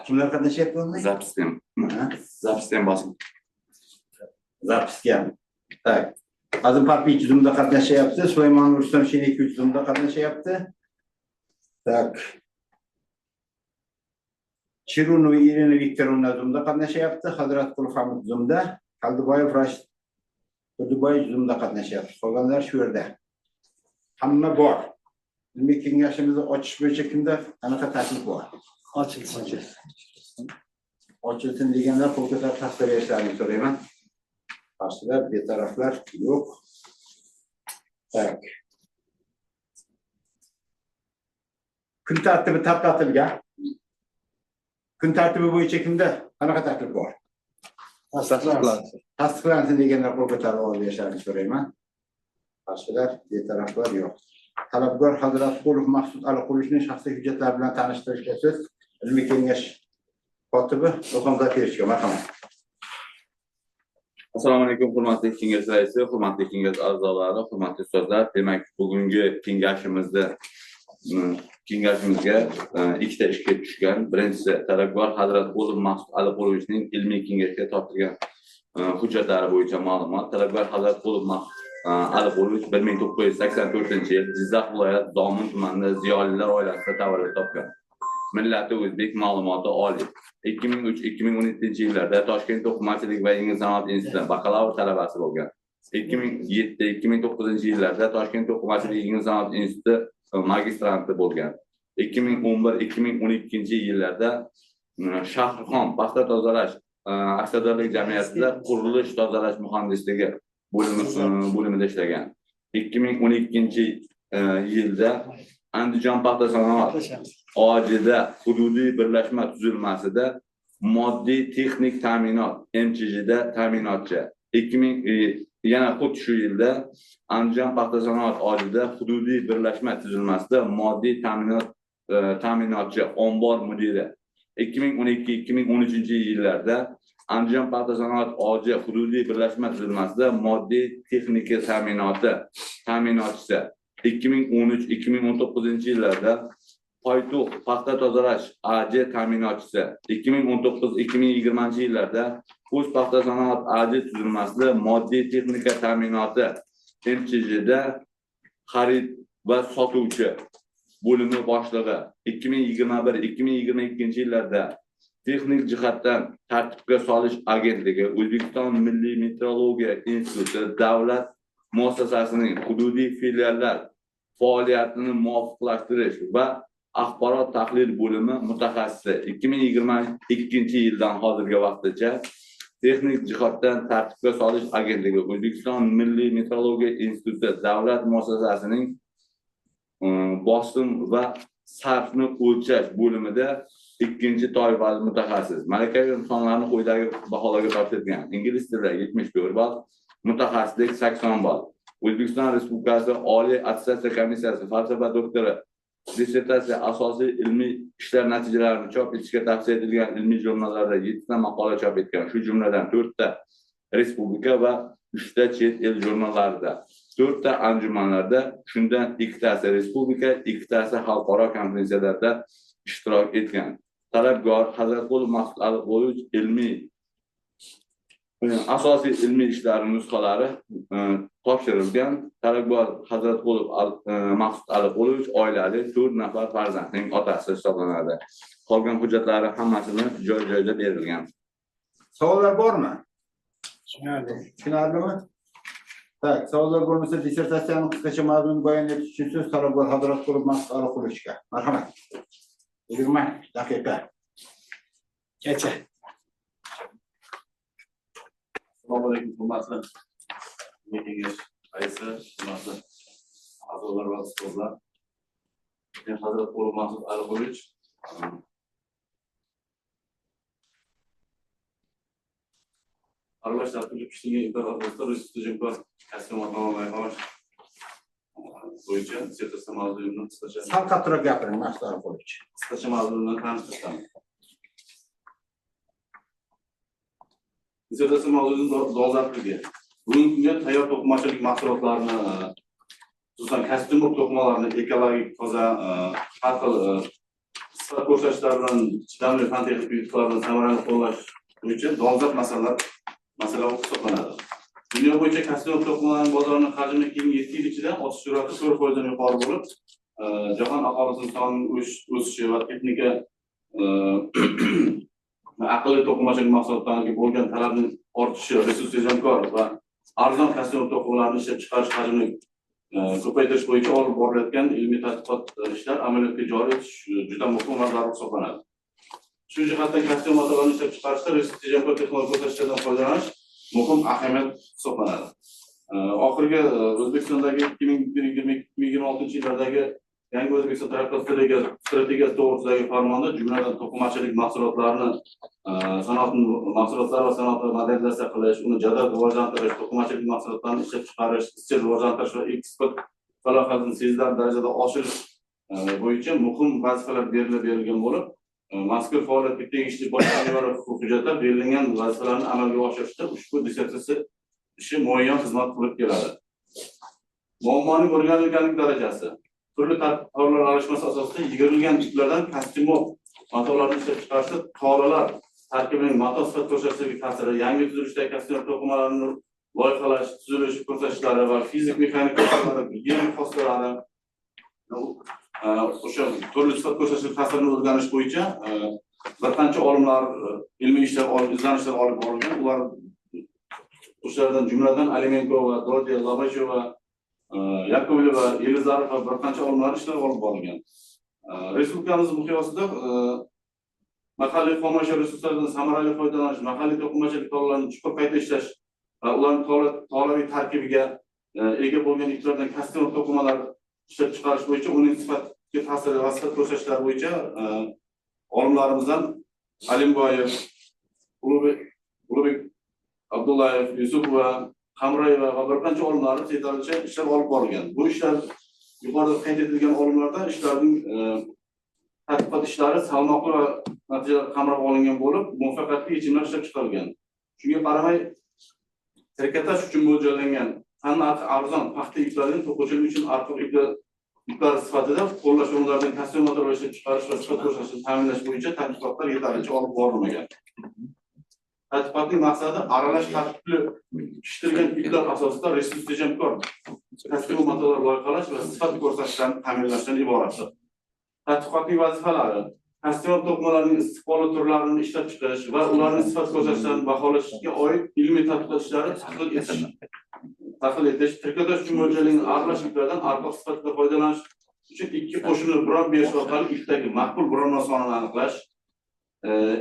Kimlar qatnashyapti bunda? Zapisdan bosim. Zapisga. Tak. Azim Parpiy tuzumda qatnashyapti. Sulaymon Rustam Sheniki tuzumda qatnashyapti. Tak. Chirunova Irina Viktorovna tuzumda qatnashyapti. Hazratqulov Hamid tuzumda. Qaldiboyev Rashid Turdiboyev tuzumda qatnashyapti. Qolganlar shu yerda. Hamma bor. Ilmiy kengashimizni ochish bo'yicha kimda qanaqa taklif bor? Ochilsin deganlar qo'l ko'tarib tasvirlashlarini so'rayman. Qarshilar, betaraflar yo'q. Tak. Kun tartibi tarqatilgan. Kun tartibi bo'yicha kimda qanaqa taklif bor? Tasdiqlansin deganlar qo'l ko'tarib olishlarini so'rayman. Qarshilar, betaraflar yo'q. Talabgor Hazratqulov Maqsud Aliqulovning shaxsiy hujjatlari bilan tanishtirishga so'z ilmiy kengash kotibi Ilhom Zakirovga marhamat. Assalomu alaykum, hurmatli kengash raisi, hurmatli kengash a'zolari, hurmatli ustozlar. Demak, bugungi kengashimizga ikkita ishga tushgan. Birinchisi, talabgor Hazratqulov Maqsud Aliqulovning ilmiy kengashga topshirgan hujjatlari bo'yicha ma'lumot. Talabgor Hazratqulov Maqsud Aliqulovich 1984-yil Jizzax viloyati Domun tumanida ziyolilar oilasida tavallud topgan. Millati o'zbek, ma'lumoti oliy. 2003-2012-yillarda Toshkent to'qimachilik va yengil sanoat institutida bakalavr talabasi bo'lgan. 2007-2009-yillarda Toshkent to'qimachilik va yengil sanoat instituti magistranti bo'lgan. 2011-2012-yillarda Shahrixon paxta tozalash aksiyadorlik jamiyatida qurilish tozalash muhandisligi bo'limida ishlagan. 2012-yilda Andijon paxta sanoat OJda hududiy birlashma tuzilmasida moddiy texnik ta'minot MCHda ta'minotchi. Yana xuddi shu yilda Andijon paxta sanoat OJda hududiy birlashma tuzilmasida moddiy ta'minotchi ombor mudiri. 2012-2013-yillarda Andijon paxta sanoat OJ hududiy birlashma tuzilmasida moddiy texnika ta'minotchisi. 2013-2019-yillarda Poytuq paxta tozalash AJ ta'minotchisi. 2019-2020-yillarda O'z paxta sanoat AJ tuzilmasida moddiy texnika ta'minoti MCHda xarid va sotuvchi bo'limi boshlig'i. 2021-2022-yillarda texnik jihatdan tartibga solish agentligi O'zbekiston Milliy meteorologiya instituti davlat muassasasining hududiy filiallar faoliyatini muvofiqlashtirish va axborot tahlil bo'limi mutaxassisi. 2022-yildan hozirgi vaqtgacha texnik jihatdan tartibga solish agentligi O'zbekiston Milliy meteorologiya instituti davlat muassasasining bosim va sarfni o'lchash bo'limida ikkinchi toifali mutaxassis. Malakaviy imtihonlarni quyidagi baholarga topshirgan. Ingliz tili 74 ball, mutaxassislik 80 ball. O'zbekiston Respublikasi Oliy attestatsiya komissiyasi falsafa doktori dissertatsiya asosiy ilmiy ishlar natijalarini chop etishga tavsiya etilgan ilmiy jurnallarda 7 ta maqola chop etgan. Shu jumladan 4 ta respublika va 3 ta chet el jurnallarida, 4 ta anjumanlarda, shundan 2 tasi respublika, 2 tasi xalqaro konferensiyalarda ishtirok etgan. Talabgor Hazratqulov Maqsud Aliqulovich asosiy ilmiy ishlari nusxalari topshirilgan. Talabgor Hazratqulov Maqsud Aliqulovich oilali 4 nafar farzandning otasi hisoblanadi. Qolgan hujjatlari hammasini joy-joyida berilgan. Savollar bormi? Tushunarlimi? Tak, savollar bo'lmasa dissertatsiyani qisqacha mazmun bayon etish uchun so'z talabgor Hazratqulov Maqsud Aliqulovichga. Marhamat. 20 daqiqa. Kecha. Assalomu alaykum, hurmatli kengash raisi, hurmatli a'zolar va ustozlar. Men Hazratqulov Maqsud Aliqulovich aralash tartibli kuchli imkon bo'yicha dissertatsiya mavzuyini qisqacha Salqatroq gapiring, Maqsud Aliqulovich. Qisqacha mavzuni tanishtirdim. Dissertatsiya mavzuni dolzarbligi. Bugungi kunda tayyor to'qimachilik mahsulotlarini, xususan kostyum to'qimalarni ekologik toza, har xil sifat ko'rsatishlar bilan chidamli fan texnik yutuqlarni samarali qo'llash bo'yicha dolzarb masala hisoblanadi. Dunyo bo'yicha kostyum to'qimalarning bozorining hajmi keyingi 7 yil ichida o'sish sur'ati 4% dan yuqori bo'lib, jahon aholisi sonining o'sishi va texnika aqlli to'qimachilik mahsulotlariga bo'lgan talabning ortishi, resurs tejamkor va arzon kostyum to'qimalarini ishlab chiqarish hajmini ko'paytirish bo'yicha olib borilayotgan ilmiy tadqiqot ishlar amaliyotga joriy etish juda muhim va zarur hisoblanadi. Shu jihatdan kostyum matolarini ishlab chiqarishda resurs tejamkor texnologik ko'rsatkichlardan foydalanish muhim ahamiyat hisoblanadi. Oxirgi O'zbekistondagi 2020-2026 yillardagi yangi O'zbekiston taraqqiyot strategiyasi to'g'risidagi farmonda jumladan to'qimachilik mahsulotlarini mahsulotlar va sanoatni modernizatsiya qilish, uni jadal rivojlantirish, to'qimachilik mahsulotlarini ishlab chiqarish, izchil rivojlantirish va eksport salohiyatini sezilarli darajada oshirish bo'yicha muhim vazifalar berilgan bo'lib, mazkur faoliyatga tegishli boshqa hujjatlar belgilangan vazifalarni amalga oshirishda ushbu dissertatsiya ishi muayyan xizmat qilib keladi. Muammoning o'rganilganlik darajasi turli tadbirlar aralashmasi asosida yigirilgan iplardan kostyum matolarni ishlab chiqarishda tolalar tarkibining mato sifat ko'rsatishiga ta'siri, yangi tuzilishdagi kostyum to'qimalarini loyihalash, tuzilish ko'rsatishlari va fizik mexanik yengil xoslatlari o'sha turli sifat ko'rsatish ta'sirini o'rganish bo'yicha bir qancha olimlar ilmiy izlanishlar olib borilgan. Ular o'shalardan jumladan Alimenko va Dodiya, Labasheva, Yakovleva, Elizarov va bir qancha olimlar ishlar olib borilgan. Respublikamiz miqyosida mahalliy xomashyo resurslaridan samarali foydalanish, mahalliy to'qimachilik tolalarini chuqur qayta ishlash va ularning tolaviy tarkibiga ega bo'lgan iplardan kostyum to'qimalar ishlab chiqarish bo'yicha uning sifatga ta'siri va sifat ko'rsatishlar bo'yicha olimlarimizdan Alimboyev, Ulug'bek Abdullayev, Yusupova, Hamroyeva va bir qancha olimlar yetarlicha ishlar olib borilgan. Bu ishlar yuqorida qayd etilgan olimlarda ishlarning tadqiqot ishlari salmoqli va natijalar qamrab olingan bo'lib, muvaffaqiyatli yechimlar ishlab chiqarilgan. Shunga qaramay, trikotaj uchun mo'ljallangan tan narxi arzon paxta iplarining to'qimachilik uchun arqiq iplar sifatida qo'llash o'rinlaridan kostyum material ishlab chiqarish va sifat ko'rsatishni ta'minlash bo'yicha tadqiqotlar yetarlicha olib borilmagan. Tadqiqotning maqsadi aralash tartibli pishtirilgan iplar asosida resurs tejamkor kostyum materiallar loyihalash va sifat ko'rsatishlarni ta'minlashdan iboratdir. Tadqiqotning vazifalari kostyum to'qimalarining istiqbolli turlarini ishlab chiqish va ularning sifat ko'rsatishlarini baholashga oid ilmiy tadqiqot ishlari tahlil etish, trikotaj uchun mo'ljallangan aralash iplardan arqiq sifatida foydalanish uchun ikki qo'shimli bron berish orqali ipdagi maqbul bronlar sonini aniqlash,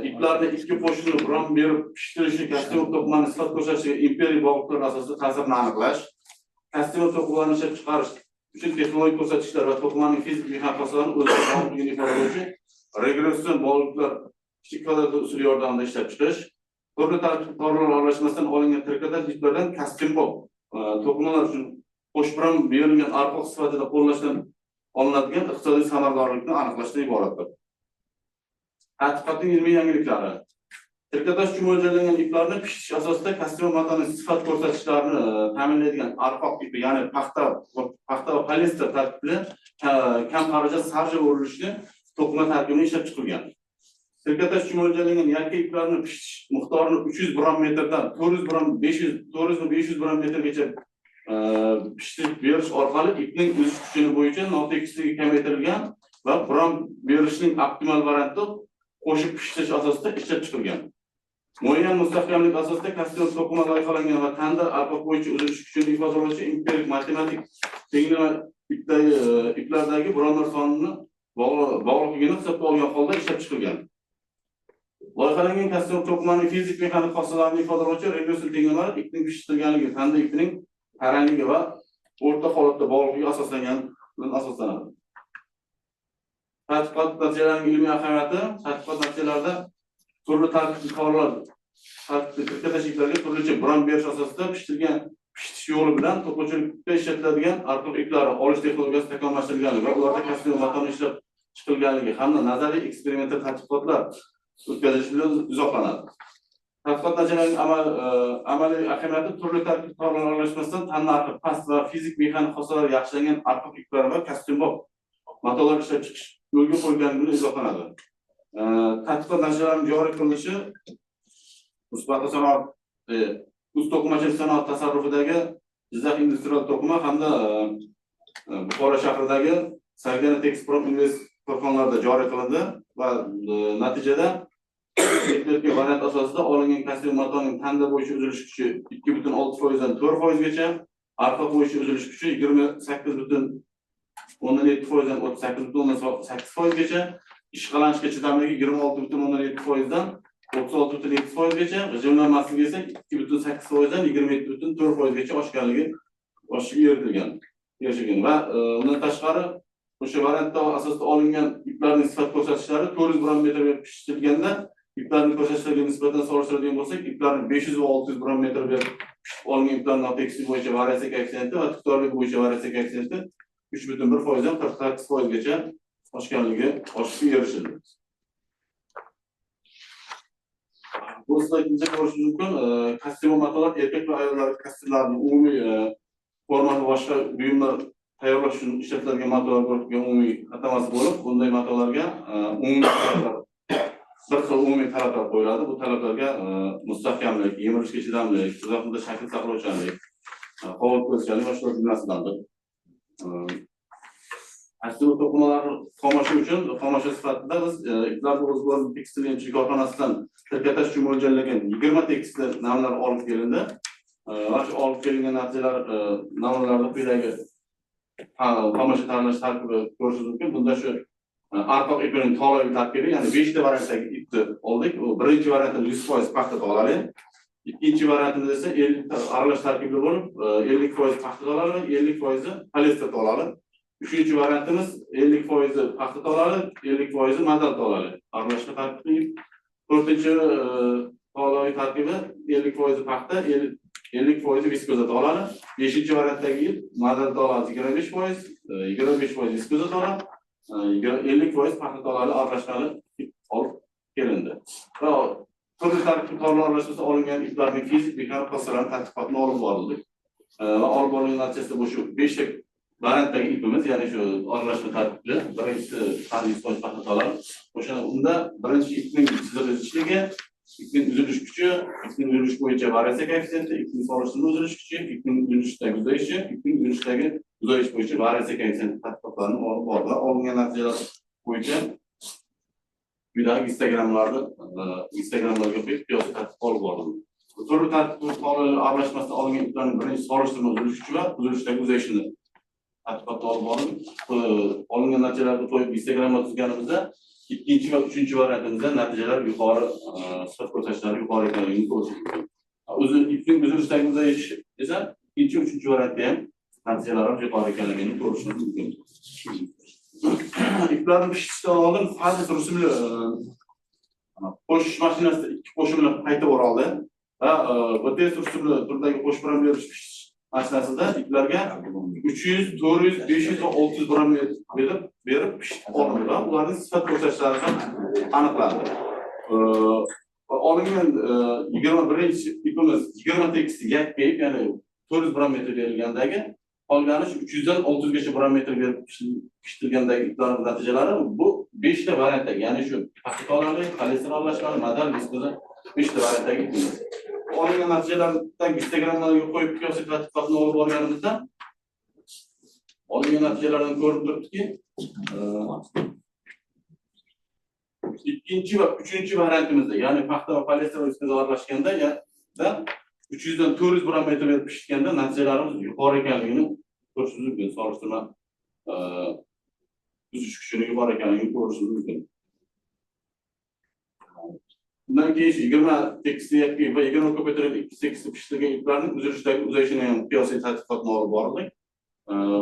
iplarni ikki qo'shimli bron berib pishtirishni kostyum to'qimaning sifat ko'rsatishiga empirik bog'liqliklar asosida ta'sirini aniqlash, kostyum to'qimalarni ishlab chiqarish uchun texnologik ko'rsatkichlar va to'qimaning fizik mexanik xoslarini o'ziga bog'liqligini ifodalovchi regression bog'liqliklar kichik kvadrat usuli yordamida ishlab chiqish, turli tolalar aralashmasidan olingan trikotaj iplardan kostyum to'qimalar uchun qo'shbiron berilgan arqiq sifatida qo'llashdan olinadigan iqtisodiy samaradorlikni aniqlashdan iboratdir. Tadqiqotning ilmiy yangiliklari. Trikotaj uchun mo'ljallangan iplarni pishirish asosida kostyum materialining sifat ko'rsatishlarini ta'minlaydigan arqoq ipi, ya'ni paxta va poliester tarkibli kam xarajat sarja o'rilishli to'qima tarkibini ishlab chiqilgan. Trikotaj uchun mo'ljallangan yakka iplarni pishirish miqdorini 300 bron metrdan 400 va 500 bron metrgacha pishirib berish orqali ipning o'sish kuchi bo'yicha notekisligi kamaytirilgan va bron berishning optimal varianti qo'shib pishirish asosida ishlab chiqilgan. Muayyan mustahkamlik asosida kostyum to'qima loyihalangan va tanda arqiq bo'yicha o'sish kuchini ifodalovchi empirik matematik tenglama iplardagi bronlar sonini bog'liqligini hisobga olgan holda ishlab chiqilgan. Loyihalangan kostyum to'qimaning fizik mexanik xossalarini ifodalovchi regression tenglamalar ipning pishtirilganligi, tanda ipining tarangligi va o'rta holatda bog'liqligiga asoslanadi. Tadqiqot natijalarining ilmiy ahamiyati. Tadqiqot natijalarida turli tadqiqotlar trikotaj iplariga turlicha bron berish asosida pishirish yo'li bilan to'qimachilikda ishlatiladigan arqiq iplar olish texnologiyasi takomillashtirilganligi va ularda kostyum matoni ishlab chiqilganligi hamda nazariy eksperimental tadqiqotlar o'tkazilishi bilan izohlanadi. Tadqiqot natijalarining amaliy ahamiyati turli tadqiqotlar aralashmasidan tan narxi past va fizik mexanik xossalar yaxshilangan arqiq iplar va kostyumbop matolar ishlab chiqish yo'lga qo'yilgan bilan izohlanadi. Tadqiqot natijalarining joriy qilinishi musbat sanoat uz to'qimachilik sanoat tasarrufidagi Jizzax industrial to'qima hamda Buxoro shahridagi Sargana Texprom Invest korxonalarida joriy qilindi va natijada ekspert variant asosida olingan kosmetik matoning tanda bo'yicha uzilish kuchi 2,6% dan 4% gacha, arqa bo'yicha uzilish kuchi 28,7% dan 38,8% gacha, ishqalanishga chidamligi 26,7% dan 36,7% gacha, g'ijimlanmasligi esa 2,8% dan 27,4% gacha oshishiga erishilgan va undan tashqari o'sha variantda asosida olingan iplarning sifat ko'rsatkichlari 400 gram metrga pishitilganda iplarning ko'rsatkichlariga nisbatan solishtiradigan bo'lsak, iplarning 500 va 600 gram metrga olingan iplarning notekislik bo'yicha variatsiya koeffitsiyenti va tukdorligi bo'yicha variatsiya koeffitsiyenti 3,1% dan 48% gacha oshishiga erishildi. Bu slaydda ko'rishingiz mumkin, kostyum matolar erkak va ayollar kostyumlarining umumiy forma va boshqa buyumlar tayyorlash uchun ishlatiladigan matolar guruhiga umumiy atamasi bo'lib, bunday matolarga umumiy talablar, bir xil umumiy talablar qo'yiladi. Bu talablarga mustahkamlik, yemirilishga chidamlik, uzoq muddat shakl saqlovchanlik, qovut ko'zchalik va shular jumlasidandir. Kostyum to'qimalari xomashyo uchun xomashyo sifatida biz iplarni o'zbekiston tekstil emchilik korxonasidan tirkatash uchun mo'ljallangan 20 tekstil namunalari olib kelindi. Va shu olib kelingan natijalar namunalarda quyidagi xomashyo tanlash tarkibi ko'rishingiz mumkin. Bunda shu arqoq ipining tolaviy tarkibi, ya'ni 5 ta variantdagi ipni oldik. U birinchi variantda 100% paxta tolali, ikkinchi variantida esa 50 ta aralash tarkibli bo'lib, 50% paxta tolali va 50% poliester tolali. Uchinchi variantimiz 50% paxta tolali, 50% metal tolali. Aralashma tarkibi. To'rtinchi tolaviy tarkibi 50% paxta, 50% viskoza tolali. Beshinchi variantdagi metal tolali 25%, 25% viskoza tolali, 50% paxta tolali aralashmali olib kelindi. Va turli tarkib tolali aralashmasi olingan iplarning fizik mexanik xossalarini tadqiqotini olib borildi. Va olib borilgan natijasida bu shu 5 ta variantdagi ipimiz, ya'ni shu aralashma tarkibli, birinchisi 100% paxta tolali. O'sha unda birinchi ipning chizilishligi, ipning uzilish kuchi, ipning uzilish bo'yicha variatsiya koeffitsiyenti, ipning solishtirma uzilish kuchi, ipning uzilishdagi uzayishi, ipning uzilishdagi uzayish bo'yicha variatsiya koeffitsiyenti tadqiqotlarini olib borildi. Olingan natijalar bo'yicha quyidagi Instagramlarga qo'yib qiyosiy tadqiq olib borildi. Turli tarkib aralashmasida olingan iplarning birinchi solishtirma uzilish kuchi va uzilishdagi uzayishini tadqiqotga olib borildi. Olingan natijalarni qo'yib Instagramga tuzganimizda ikkinchi va uchinchi variantimizda natijalar yuqori, sifat ko'rsatkichlari yuqori ekanligini ko'rish mumkin. Ipning uzilishdagi uzayish esa ikkinchi, uchinchi variantda ham natijalar yuqori ekanligini ko'rish mumkin. Iplarni pishishdan oldin fazis rusumli qo'shish mashinasida ikki qo'shimni qayta o'raldi va BTS rusumli turdagi qo'shib berish mashinasida iplarga 300, 400, 500 va 600 gram berib pishib olindi va ularning sifat ko'rsatkichlari aniqlandi. Olingan 21-chi ipimiz 20 tekisli yakka ip, ya'ni 400 gram berilgandagi, qolgani 300 dan 600 gacha gram berib pishitilgandagi iplarning natijalari bu 5 ta variantdagi, ya'ni shu paxta tolali, poliester aralashmali, modal, viskoza 5 ta variantdagi ipimiz. Olingan natijalardan Instagramga qo'yib qiyosiy tadqiqotni olib borganimizda olingan natijalardan ko'rinib turibdiki, ikkinchi va uchinchi variantimizda, ya'ni paxta va poliester viskoza aralashganda 300 dan 400 gram berib pishganda natijalarimiz yuqori ekanligini ko'rish mumkin. Solishtirma uzish kuchini yuqori ekanligini ko'rish mumkin. Bundan keyin 20 tekisli yakka va 20 ko'paytirilgan 2 tekisli pishtirilgan iplarning uzilishdagi uzayishini ham qiyosiy tadqiqotni olib bordik.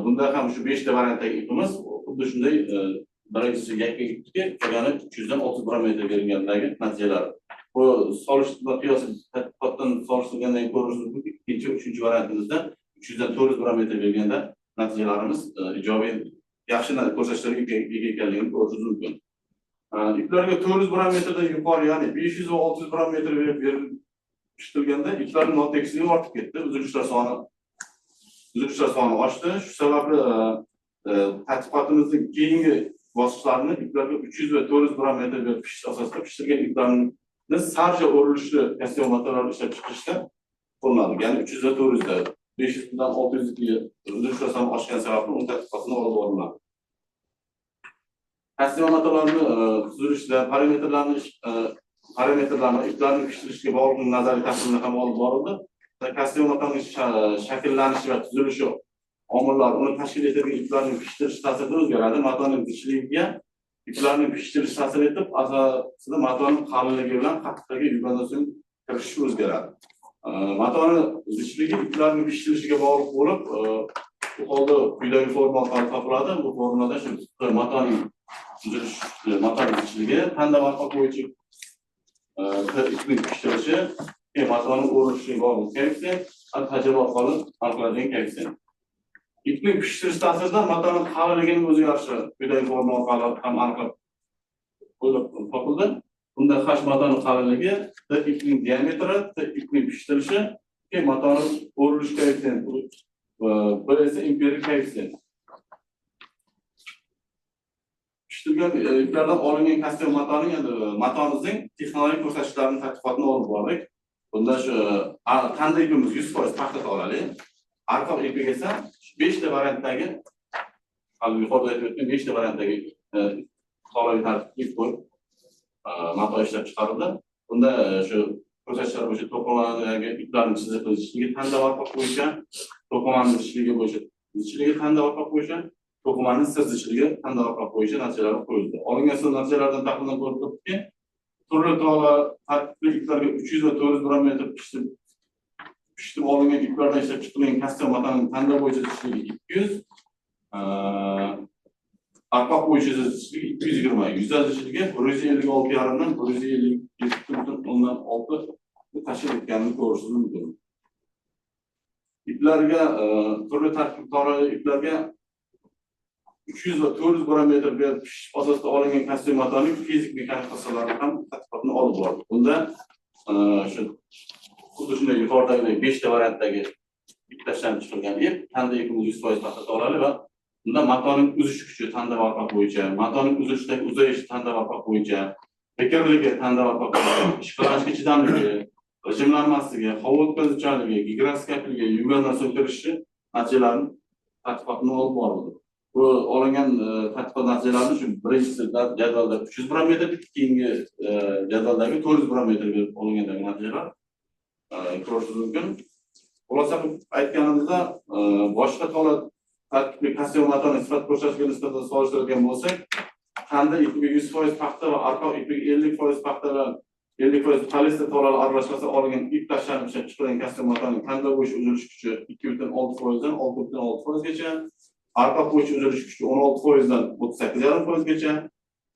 Bunda ham shu 5 ta variantdagi ipimiz xuddi shunday, birinchisi yakka ipga, qolgani 300 dan 600 gram berilgandagi natijalar. Bu solishtirma qiyosiy tadqiqotdan solishtirgandan ko'rish mumkin. Ikkinchi, uchinchi variantimizda 300 dan 400 gram berilganda natijalarimiz ijobiy yaxshi ko'rsatkichlarga ega ekanligini ko'rish mumkin. İplarga 400 gram metrdan yuqori, ya'ni 500 va 600 gram metr berib pishitilganda iplarning notekisligi ortib ketdi. Uzilishlar soni oshdi. Shu sababli tadqiqotimizning keyingi bosqichlarini iplarga 300 va 400 gram metrga pishish asosida pishirgan iplarni sarja o'rilishli kostyum material ishlab chiqarishda qo'llanadi. Ya'ni 300 va 400 da 500 dan 600 ga uzilishlar oshgan sababli uni tadqiqotini olib boriladi. Kostyum materialni tuzilishda parametrlarni iplarni pishirishga bog'liq nazariy tahlilni ham olib borildi. Kostyum materialning shakllanishi va tuzilishi omillari uni tashkil etadigan iplarning pishtirish ta'sirida o'zgaradi. Matoning zichligiga iplarning pishtirish ta'sir etib, asosida matoning qalinligi bilan qattiqligi vibratsiya kirishishi o'zgaradi. Matoning zichligi iplarning pishtirishiga bog'liq bo'lib, bu holda quyidagi forma orqali topiladi. Bu formada shu matoning zichligi tanda marqa bo'yicha ipning pishtirishi, matoning o'rishiga bog'liq koeffitsient, tajriba orqali aniqlanadigan koeffitsient. İpning pishtirish ta'sirida matoning qalinligining o'zgarishi quyidagi forma orqali ham aniqlab topildi. Bunda H matoning qalinligi, ipning diametri, ipning pishtirishi, matoning o'rilish koeffitsiyenti. Bu esa empirik koeffitsiyent. Pishtirilgan iplardan olingan kostyum matoning matonimizning texnologik ko'rsatkichlarini tadqiqotini olib bordik. Bunda shu tanda ipimiz 100% paxta tolali. Arqa ipiga esa 5 ta variantdagi yuqorida aytib o'tgan 5 ta variantdagi tolaviy tartibli ip qo'yib mato ishlab chiqarildi. Bunda shu ko'rsatkichlar bo'yicha to'qimalardagi iplarning chiziqlishligi tanda orqa bo'yicha, to'qimaning zichligi bo'yicha zichligi tanda orqa bo'yicha, to'qimaning sir zichligi tanda orqa bo'yicha natijalar qo'yildi. Olingan natijalardan tahlildan ko'rib turibdiki, turli tola tartibli iplarga 300 va 400 gram metr pishtirib olingan iplardan ishlab chiqilgan kostyum matoning tanda bo'yicha zichligi 200, arqa bo'yicha zichligi 220, yuzal zichligi 156,5 dan 157,6 tashkil etganini ko'rishingiz mumkin. Iplarga turli tarkib tolali iplarga 300 va 400 gram metr berib pishish asosida olingan kostyum matoning fizik mexanik xissalarini ham tadqiqotini olib bordik. Bunda shu xuddi shunday yuqoridagi 5 ta variantdagi ip tashlanib chiqilgan ip, tanda ipimiz 100% paxta tolali va bunda matoning uzish kuchi tanda varqaq bo'yicha, matoning uzilishdagi uzayishi tanda varqaq bo'yicha, bekirligi tanda varqaq bo'yicha, ishqalashga chidamligi, g'ijimlanmasligi, havo o'tkazuvchanligi, gigroskopligi, yuvgandan so'ng kirishi natijalarini tadqiqotini olib borildi. Bu olingan tadqiqot natijalarini shu birinchi jadvalda 300 gram metr, keyingi jadvaldagi 400 gram metr berib olingandagi natijalar ko'rishingiz mumkin. Xulosa aytganimizda boshqa tola tarkibli kostyum matoning sifat ko'rsatishga nisbatan solishtirgan bo'lsak, tanda ipiga 100% paxta va arqa ipiga 50% paxta va 50% poliester tolali aralashmasi olingan ip tashlanib ishlab chiqilgan kostyum matoning tanda bo'yicha uzilish kuchi 2,6% dan 6,6% gacha, arqa bo'yicha uzilish kuchi 16% dan 38,5% gacha,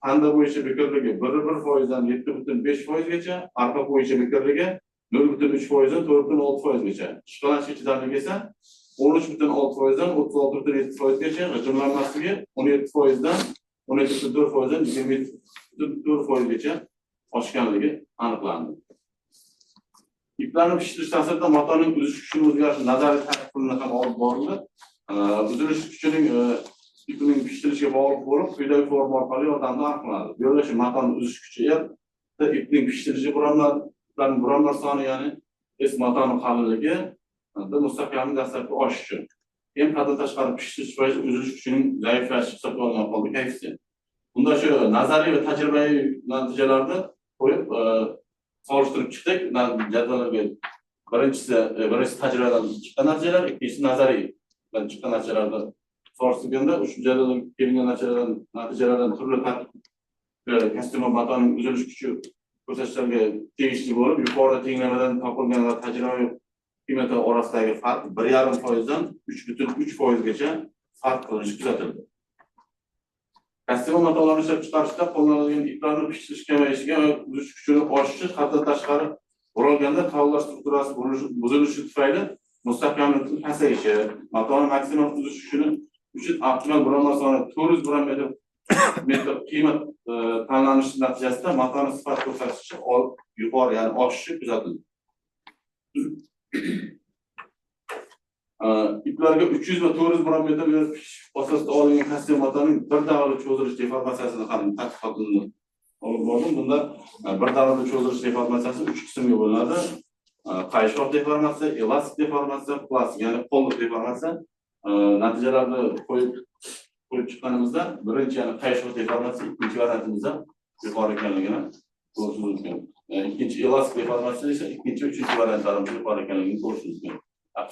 tanda bo'yicha bekirligi 1,1% dan 7,5% gacha, arqa bo'yicha bekirligi 0,3% dan 4,6% gacha. Ishqalashga chidamligi esa 13,6% dan 36,7% gacha, g'ijimlanmasligi 17% dan 17,4% dan 20,4% gacha oshganligi aniqlandi. Iplarni pishtirish ta'sirida matoning uzish kuchining o'zgarishi nazariy tahlilini ham olib borildi. Uzilish kuchining ipining pishtirishiga bog'liq bo'lib, quyidagi forma orqali yordamida aniqlanadi. Bu yerda shu matoning uzish kuchi ipning pishtirishi buramlar soni, ya'ni S matoning qalinligi va mustahkamlik dastlabki oshishi. Haddan tashqari pishtirish foizi uzilish kuchining zaiflashishi hisobga olingan holda koeffitsient. Bunda shu nazariy va tajribaviy natijalarni qo'yib solishtirib chiqdik. Jadvallarga birinchi tajribadan chiqqan natijalar, ikkinchisi nazariydan chiqqan natijalarni solishtirganda ushbu jadvalga kelgan natijalardan turli kostyum matoning uzilish kuchi ko'rsatkichlarga tegishli bo'lib, yuqorida tenglamadan topilgan va tajribaviy qiymatlar orasidagi farq 1,5% dan 3,3% gacha farq qilinishi kuzatildi. Kostyum matolarni ishlab chiqarishda qo'llanilgan iplarni pishtirish kamayishiga va uzish kuchini oshishi, haddan tashqari o'ralganda tollar strukturasi buzilishi tufayli mustahkamlikning pasayishi, matoning maksimal uzish kuchini uchun optimal buramlar soni 400 gram metr qiymat tanlanishi natijasida matoning sifat ko'rsatkichi yuqori, ya'ni oshishi kuzatildi. iplarga 300 va 400 barometr asosida olingan kastyum matoning bir davrada cho'zilish deformatsiyasini ham tadqiqotini olib bordim. Bunda bir davrada cho'zilish deformatsiyasi 3 qismga bo'linadi. Qayishroq deformatsiya, elastik deformatsiya, plastik, ya'ni qo'lliq deformatsiya. Natijalarni qo'yib chiqqanimizda birinchi ya'ni qayishroq deformatsiya, ikkinchi variantimizda yuqori ekanligini ko'rish mumkin. İkinci elastik deformatsiya esa ikkinchi va uchinchi variantlarimizda yuqori ekanligini ko'rish mumkin.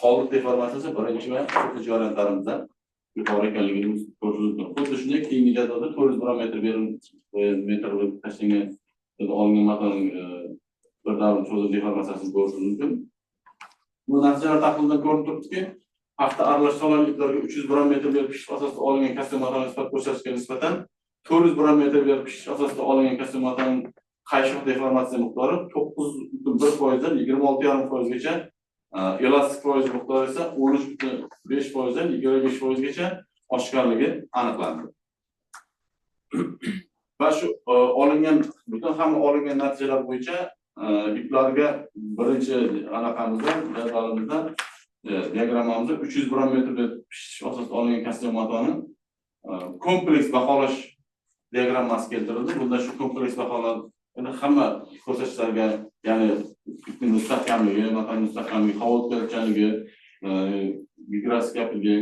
Qo'lliq deformatsiyasi birinchi va uchinchi variantlarimizda yuqori ekanligini ko'rish mumkin. Xuddi shunday keyingi jadvalda 400 barometr metr tashlangan olingan matoning bir davr cho'zilish deformatsiyasini ko'rish mumkin. Bu natijalar tahlilidan ko'rinib turibdiki, hafta aralash solingan iplarga 300 barometr pishib asosida olingan kastyum matoning nisbat ko'rsatishga nisbatan 400 barometr pishib asosida olingan kastyum matoning qayishroq deformatsiya miqdori 9.1% dan 26.5%gacha, elastik foiz miqdori esa 13.5% dan 25%gacha oshkorligi aniqlandi. Va shu olingan butun hamma olingan natijalar bo'yicha iplarga birinchi anaqamizda jadvalimizda diagrammamizda 300 barometr pishish asosida olingan kastyum matoni kompleks baholash diagrammasi keltirildi. Bunda shu kompleks baholar hamma ko'rsatkichlarga, ya'ni ipning mustahkamligi, matoning mustahkamligi, havo o'tkazuvchanligi, mikroskopligi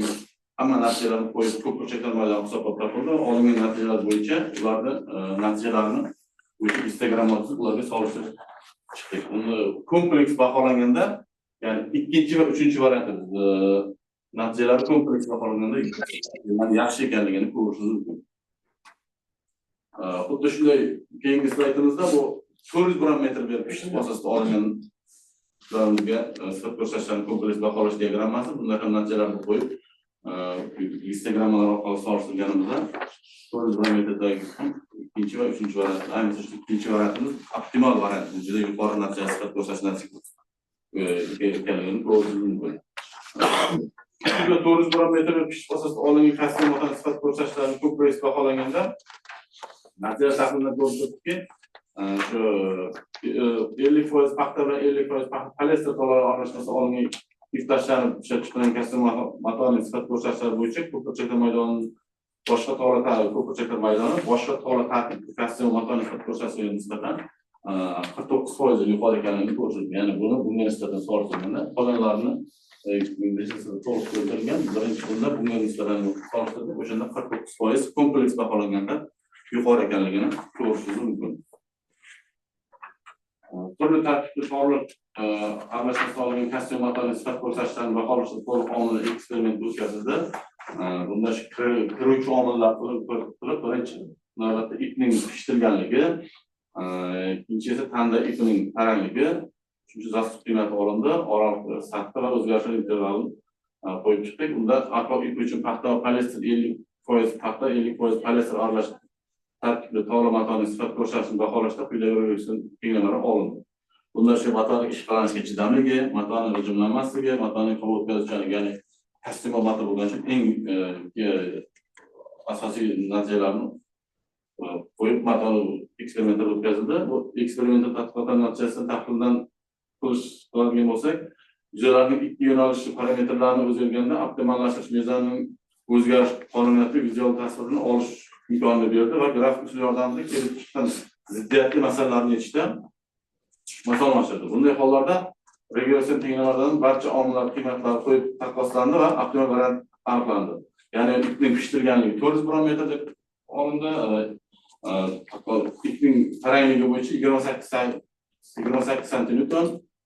hamma natijalarni qo'yib ko'p burchaklar maydoni hisoblab topildi. Olingan natijalar bo'yicha ularni natijalarini o'sha Instagramga ularga solishtirish chiqdik. Uni kompleks baholanganda, ya'ni ikkinchi va uchinchi variantda natijalari kompleks baholanganda yaxshi ekanligini ko'rishingiz mumkin. Xuddi shunday keyingi slaydimizda bu 400 barometr pishib asosida olingan iplarga nisbat ko'rsatishlarni kompleks baholash diagrammasi. Bunda ham natijalarni qo'yib Instagramlar orqali solishtirganimizda 400 barometrdagi ikkinchi va uchinchi variant, ayniqsa ikkinchi variantimiz optimal variantimiz, juda yuqori natija nisbat ko'rsatish ekanligini ko'rish mumkin. 400 barometr pishib asosida olingan kastyum matoning nisbat ko'rsatishlarni kompleks baholanganda natijalar tahlilidan ko'rinib turibdiki, shu 50% paxta bilan 50% polyester tollar aralashmasi olingan ip tashlanib ishlab chiqarilgan kastyum matoning nisbat ko'rsatishlari bo'yicha ko'p burchaklar maydoni boshqa tollar tarkibli kastyum matoning nisbat ko'rsatishiga nisbatan 49% yuqori ekanligini ko'rish mumkin. Ya'ni buni bunga nisbatan solishtirganda qolganlarini to'liq keltirilgan, birinchi bunda bunga nisbatan solishtirdik, o'shanda 49% kompleks baholanganda yuqori ekanligini ko'rishingiz mumkin. Turli tarkibli tollar aralashmasi olingan kastyum matoning nisbat ko'rsatishlarni baholashda to'liq omilli eksperiment o'tkazildi. Bunda kiruvchi omillar qilib, birinchi navbatda ipning pishtirilganligi, ikkinchi esa tanda ipining tarangligi, uchinchi zastur qiymati olindi, oraliq sathda va o'zgarishlar intervalini qo'yib chiqdik. Unda aqroq ip uchun paxta va polyester 50% paxta, 50% polyester aralash tarkibli tollar matoning nisbat ko'rsatishini baholashda quyidagi tenglamalari olindi. Bunda shu matoning ishqalanishga chidamligi, matoning g'ijimlanmasligi, matoning havo o'tkazuvchanligi, ya'ni kastyum mato bo'lgan uchun eng asosiy natijalarni qo'yib maton eksperimentlar o'tkazildi. Bu eksperimentlar tadqiqotlar natijasida tahlildan qiladigan bo'lsak, yuzalarning ikki yo'nalishi parametrlarini o'zgarganda optimallashtirish mezonining o'zgarish qonuniyati vizual tasvirini olish imkonini berdi va grafik usul yordamida kelib chiqqan ziddiyatli masalalarni yechishda osonlashtirdi. Bunday hollarda regression tenglamalardan barcha omillar qiymatlari qo'yib taqqoslandi va optimal variant aniqlandi. Ya'ni ipning pishtirilganligi 400 barometr deb olindi. Ipning tarangligi bo'yicha 28 cm,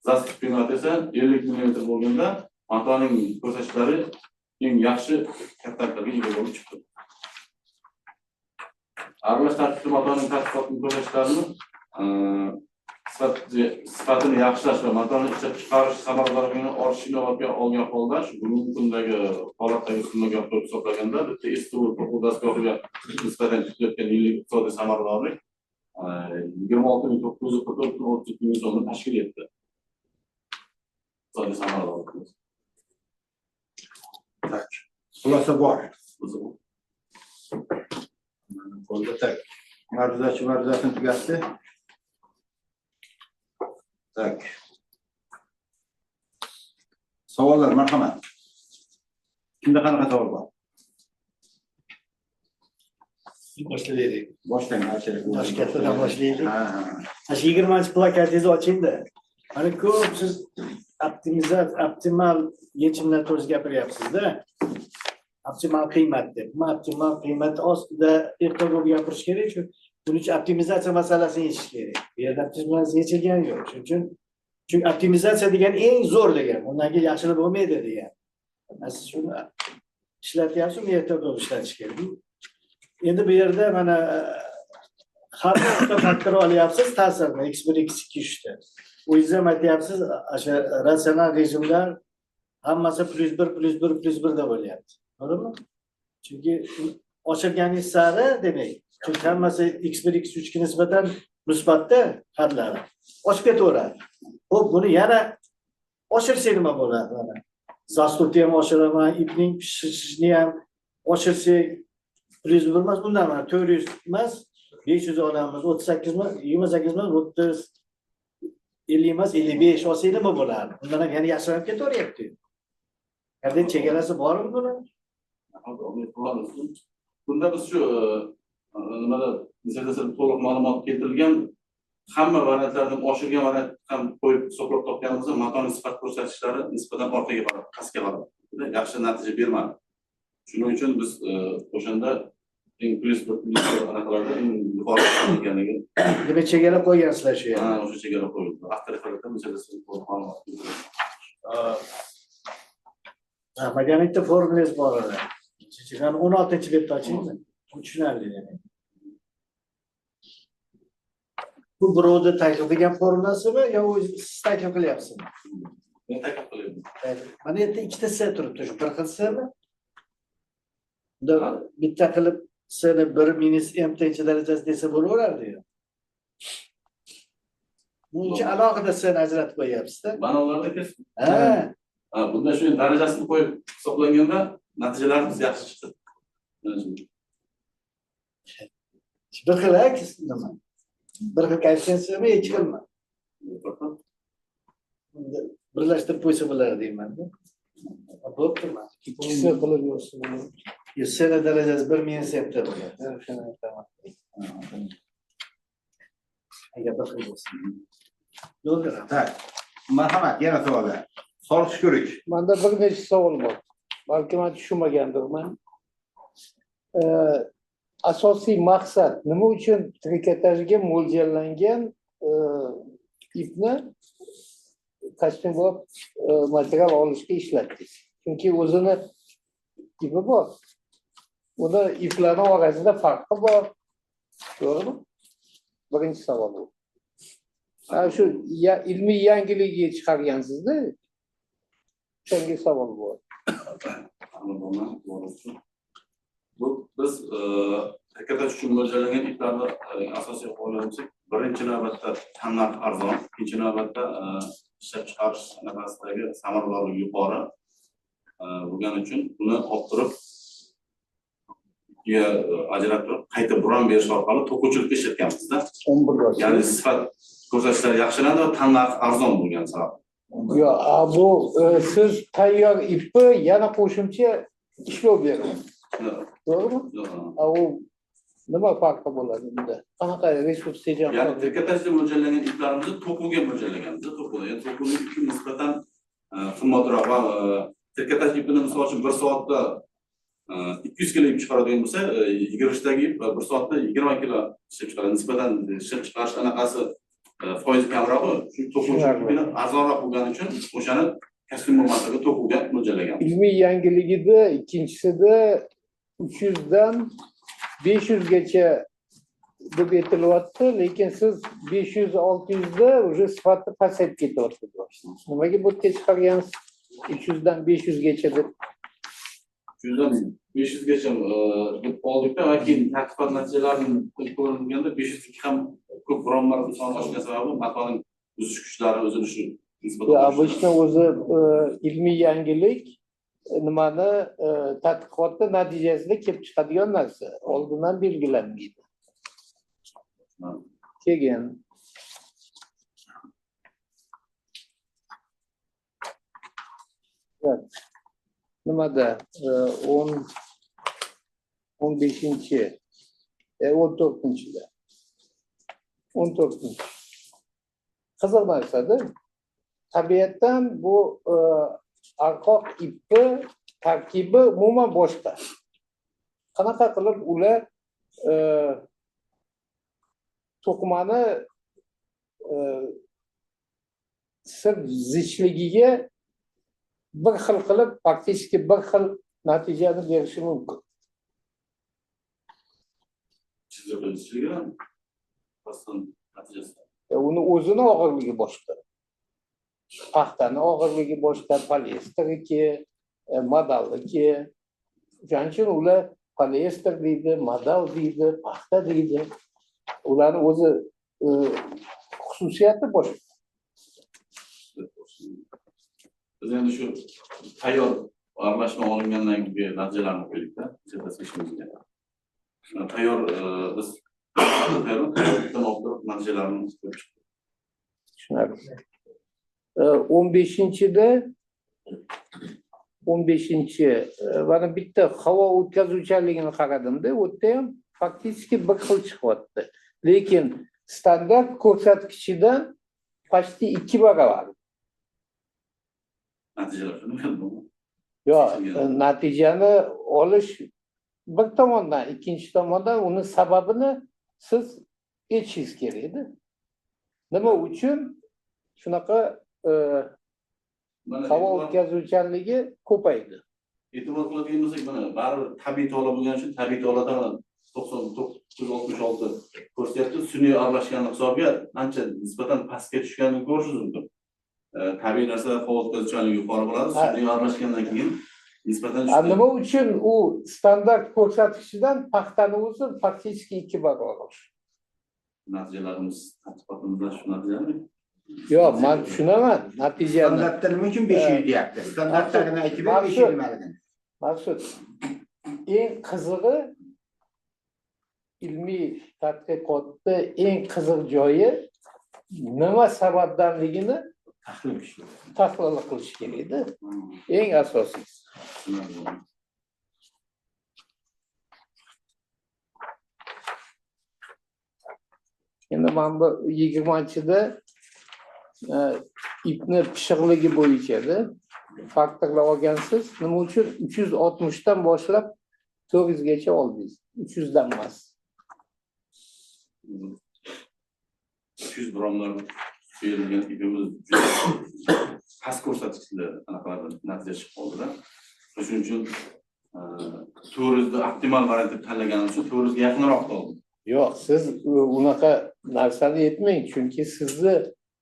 zastur qiymati esa 50 mm bo'lganda matoning ko'rsatkichlari eng yaxshi kattaliklarga ega bo'lib chiqdi. Aralash tarkibli matoning tadqiqotini ko'rsatishlarini sifatini yaxshilash va matoni ishlab chiqarish samaralarini ortish inobatga olgan holda shu bugungi kundagi holatdagi usullarga to'g'ri hisoblaganda bitta eski dasturga nisbatan kutilayotgan yillik iqtisodiy samaradorlik 26.944.32 so'mni tashkil etdi. Iqtisodiy samaradorlik. Xulosa bor. Qo'lda tak. Ma'ruzasini tugatdi. Tak. Savollar, marhamat. Shunda qanaqa savol bor? boshlaylik. Boshlang, Alisher aka. Toshkentdan boshlaylik. Ha. Mana shu 20 plakatingizni oching-da. Mana ko'p siz optimal yechimlar to'g'risida gapiryapsiz-da. Optimal qiymat deb. Optimal qiymat ostida ertaga gapirish kerak, shu buning uchun optimizatsiya masalasini yechish kerak. Bu yerda optimizatsiya yechilgani yo'q. Shuning uchun chunki optimizatsiya degan eng zo'r degan, undan keyin yaxshilab bo'lmaydi degan. Siz shuni ishlatyapsiz, ertaga ishlatish kerak. Endi bu yerda mana har bir faktor olyapsiz ta'sirni x1 x2 3 ta. O'zingiz ham aytyapsiz, o'sha ratsional rejimlar hammasi +1 deb bo'lyapti. To'g'rimi? Chunki oshirganingiz sari demak, chunki hammasi x1 x3 ga nisbatan musbatda hadlari. Oshib ketaveradi. Xo'p, buni yana oshirsak nima bo'ladi? Mana zastupni ham oshiraman, ipning pishishini ham oshirsak +1 emas, bundan mana 400 emas, 500 olamiz, 38 mi, 28 mi, 30, 50 emas, 55 olsak nima bo'ladi? Bundan ham yana yaxshilab ketaveryapti. Qanday chegarasi bormi buni? Bunda biz shu nimada bizda to'liq ma'lumot keltirilgan hamma variantlardan oshirgan variant ham qo'yib hisoblab topganimizda matoning sifat ko'rsatkichlari nisbatan orqaga boradi, pastga boradi. Yaxshi natija bermadi. Shuning uchun biz o'shanda eng +1 anaqalarda eng yuqori ekanligi. Demak, chegara qo'ygansizlar shu yerda. Ha, o'sha chegara qo'yildi. Avtoritetda bizda to'liq ma'lumot Maganikda formulangiz bor edi. 16-betda ochingmi? Tushunarli demak. Bu birovni taklif qilgan formulasimi yo o'zingiz taklif qilyapsizmi? Men taklif qilyapman. Mana yerda ikkita S turibdi, shu bir xil S'mi? Bitta qilib S'ni 1 - m darajasi desa bo'laverardi-yu. Buning uchun alohida S'ni ajratib qo'yapsiz-da. Mana ularda kes. Ha, Bunda shu darajasini qo'yib hisoblanganda natijalarimiz yaxshi chiqdi. bir xil nima? Bir xil koeffitsiyentmi, ikki xilmi? Birlashtirib qo'ysa bo'lar deyman-da. Bo'ptimi? İkisi qilib yursin. S'ni darajasi 1 - m bo'ladi. Shuni aytaman. Agar bir xil bo'lsa. Yo'ldiramiz. Tak. Marhamat, yana savollar. Soliq ko'rik. Manda bir necha savol bor. Balki men tushunmagandirman. Asosiy maqsad nima uchun trikotajga mo'ljallangan ipni kostyumbob material olishga ishlatdik. Chunki o'zini ipi bor. Uni iplarning orasida farqi bor. To'g'rimi? Birinchi savol bu. Shu ilmiy yangilikni chiqargansizda. Shunga savol bor. Bu biz trikotaj uchun mo'ljallangan iplarni asosiy qo'llanuvchi birinchi navbatda tanlab arzon, ikkinchi navbatda ishlab chiqarish nafasidagi samaradorligi yuqori bo'lgani uchun buni olib turib ajratib turib qayta buron berish orqali to'quvchilikka ishlatganmizda. 11 Ya'ni sifat ko'rsatkichlari yaxshilandi va tanlab arzon bo'lgan sabab. Yo, bu siz tayyor ipni yana qo'shimcha ishlov berasiz. To'g'rimi? U nima farqi bo'ladi bunda? Qanaqa resurs tejam? Ya'ni trikotajga mo'ljallangan iplarimizni to'quvga mo'ljallaganmiz. To'quvga nisbatan qimmatroq va trikotaj ipini misol uchun 1 soatda 200 kilo ip chiqaradigan bo'lsa, yig'irishdagi ip 1 soatda 20 kilo ishlab chiqaradi. Nisbatan ishlab chiqarish anaqasi foizi kamroq, shu to'quvchilikni arzonroq bo'lgani uchun o'shani kostyum materialiga to'quvga mo'ljallagan. Ilmiy yangiligida ikkinchisida 300 dan 500 gacha deb aytilyapti, lekin siz 500-600 da уже sifatni pasayib ketyapti. Nimaga bu yerga chiqargansiz? 300 dan 500 gacha deb. 300 dan 500 gacha deb oldikda va keyin tadqiqot natijalarini ko'rilganda 502 ham ko'p bronlar soni oshgan sababi matoning uzish kuchlari o'zilishi nisbatan. Обычно o'zi ilmiy yangilik nimani tadqiqotda natijasida kelib chiqadigan narsa oldindan belgilanmaydi. Keyin nimada 15-14-da 14. Qiziq narsada tabiatdan bu arqoq ipi tarkibi umuman boshqa. Qanaqa qilib ular to'qimani sir zichligiga bir xil qilib, faktiski bir xil natijani berishi mumkin. Chiziqlishligimi? Aslan natijasi. Uni o'zini og'irligi boshqa. Paxtani og'irligi boshqa, poliesterniki, modalliki. O'shaning uchun ular poliester deydi, modal deydi, paxta deydi. Ularning o'zi xususiyati boshqa. Biz endi shu tayyor aralashma olingandan keyin natijalarni qo'ydik-da, siyosat ishimizga. Shuna tayyor biz tayyordan o'qib natijalarni ko'rib chiqdik. Tushunarli. 15-da 15-chi mana bitta havo o'tkazuvchanligini qaradimda, u yerda ham faktiski bir xil chiqyapti. Lekin standart ko'rsatkichidan почти 2 barobar. Natijalar shuni Yo'q, natijani olish bir tomondan, ikkinchi tomondan uni sababini siz aytishingiz kerak edi. Nima uchun shunaqa havo o'tkazuvchanligi ko'paydi? E'tibor qiladigan bo'lsak, mana baribir tabiiy to'la bo'lgani uchun tabiiy to'ladan 9966 ko'rsatyapti. Sun'iy aralashganlik hisobiga ancha nisbatan pastga tushganini ko'rishingiz mumkin. Tabiiy narsalar havo o'tkazuvchanligi yuqori bo'ladi, sun'iy aralashgandan keyin nisbatan tushadi. Nima uchun u standart ko'rsatkichidan paxtani o'zi faktiski 2 barobar. Natijalarimiz tadqiqotimizda shu natijami? Yo'q, men tushunaman natijani. Standartda nima uchun 500 deyapti? Standartdagini aytib ber, 500 nimaligini. Maqsud, eng qizig'i ilmiy tadqiqotda eng qiziq joyi nima sababdanligini tahlil qilish kerak edi. Eng asosiysi. Endi mana bu 20-chida ipni pishiqligi bo'yicha faktorlar olgansiz. Nima uchun 360 dan boshlab 400 gacha oldingiz? 300 dan emas. 300 gramlar berilgan ipimiz past ko'rsatkichda anaqalardan natija chiqib qoldi-da. Shuning uchun 400 ni optimal variant deb tanlaganimiz uchun 400 ga yaqinroq qoldi. Yo'q, siz unaqa narsani aytmang, chunki sizni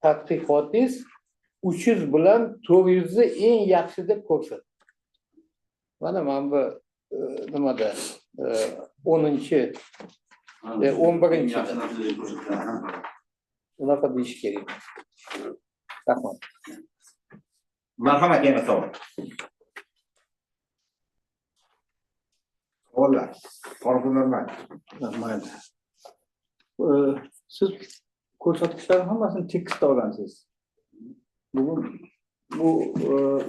tadqiqotingiz 300 bilan 400 ni eng yaxshi deb ko'rsatdi. Mana bu nimada 10-chi 11-chi unaqa deyish kerak. Rahmat. Marhamat, yana savol. Savollar. Farqlanmaydi. Mayli. Siz ko'rsatkichlarning hammasini tekstda olgansiz. Bugun bu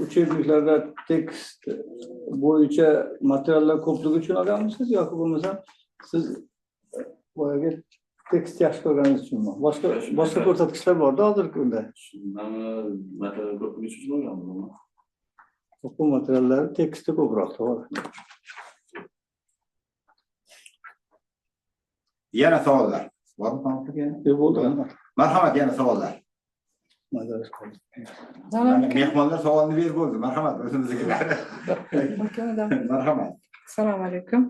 uchirliklarda tekst bo'yicha materiallar ko'pligi uchun olganmisiz yoki bo'lmasa siz boyagi tekst yaxshi ko'rganingiz uchunmi? Boshqa ko'rsatkichlar borda hozirgi kunda. Material ko'pligi uchun olganman. O'quv materiallari teksti ko'proq, to'g'ri. Yana savollar. Bormi? Bo'ldi. Marhamat, yana savollar. Mehmonlar savolni berib bo'ldi. Marhamat, o'zimiznikilar. Marhamat. Assalomu alaykum.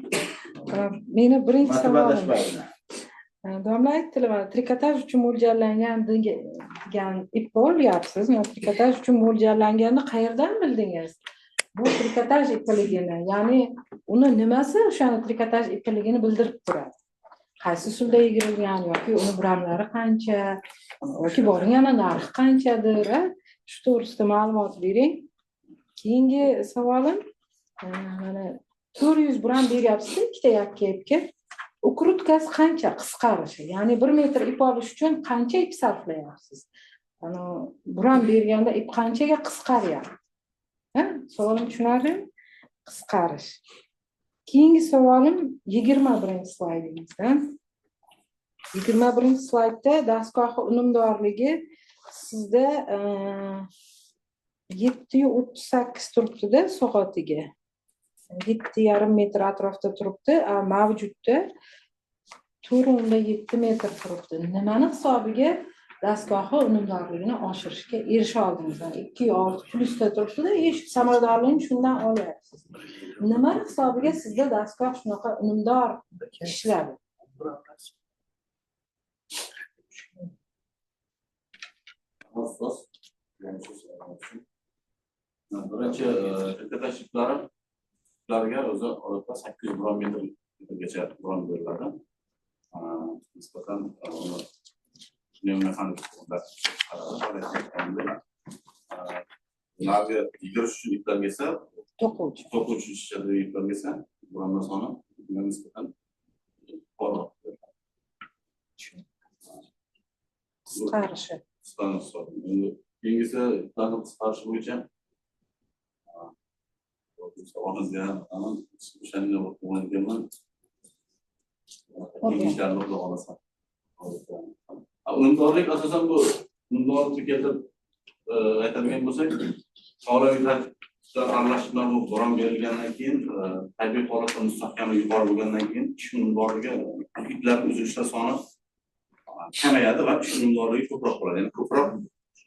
Meni birinchi savolim. Domla aytdilar, trikotaj uchun mo'ljallangan degan ip olyapsiz. Trikotaj uchun mo'ljallanganini qayerdan bildingiz? Bu trikotaj ipligini, ya'ni uni nimasi o'shani trikotaj ipligini bildirib turadi? Qaysi usulda yegirilgan yoki uni gramlari qancha yoki borgan narxi qanchadir? Shu to'g'risida ma'lumot bering. Keyingi savolim, mana 400 gram beryapsiz ikkita yakka ipga. Ukrutkasi qancha qisqarishi? Ya'ni 1 metr ip olish uchun qancha ip sarflayapsiz? Gram berganda ip qanchaga qisqaryapti? Savolim tushunarlimi? qisqarish. Keyingi savolim 21 slaydimizda. 21 slaydda dastgohi unumdorligi sizda 738 turibdi-da soatiga. 7,5 metr atrofda turibdi, mavjudda 4,7 metr turibdi. Nimani hisobiga dastgohi unumdorligini oshirishga erisha oldingiz? 2,6 plusda turibdi-da, shu samaradorlikni shundan olyapsiz. Nimani hisobiga sizda dastgoh shunaqa unumdor ishladi? Birinchi katta tashkilotlar ularga o'zi odatda 800 bron metrgacha bron beriladi. Nisbatan mexanik ularga yugurish uchun iplarga esa to'quvchi iplarga esa bronlar soni nisbatan yuqoriroq. Qisqarishi. Keyingisi iplarni qisqarish bo'yicha unumdorlik asosan bu unumdorlikni keltirib aytadigan bo'lsak, tolaviy aralashmalar bu bron berilgandan keyin tabiiy holatda mustahkamligi yuqori bo'lgandan keyin ish unumdorligi iplar uzilishlar soni kamayadi va ish unumdorligi ko'proq bo'ladi. Ya'ni ko'proq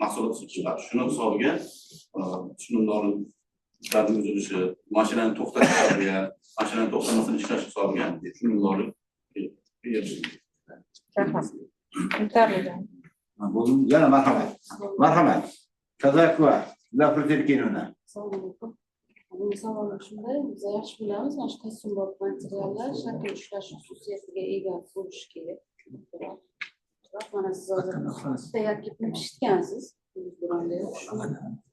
mahsulot chiqadi. Shuni hisobiga ish unumdorliklarning uzilishi, mashinani to'xtatish hisobiga, mashinani to'xtamasdan ishlash hisobiga ish unumdorlik Yana marhamat. Marhamat. Kazakova, Zaproterkinova. Buning savoli shunday, biz yaxshi bilamiz, mana shu kostyumbop materiallar shakl ushlash xususiyatiga ega bo'lishi kerak. Biroq mana siz hozir tayyorgarlikni pishitgansiz.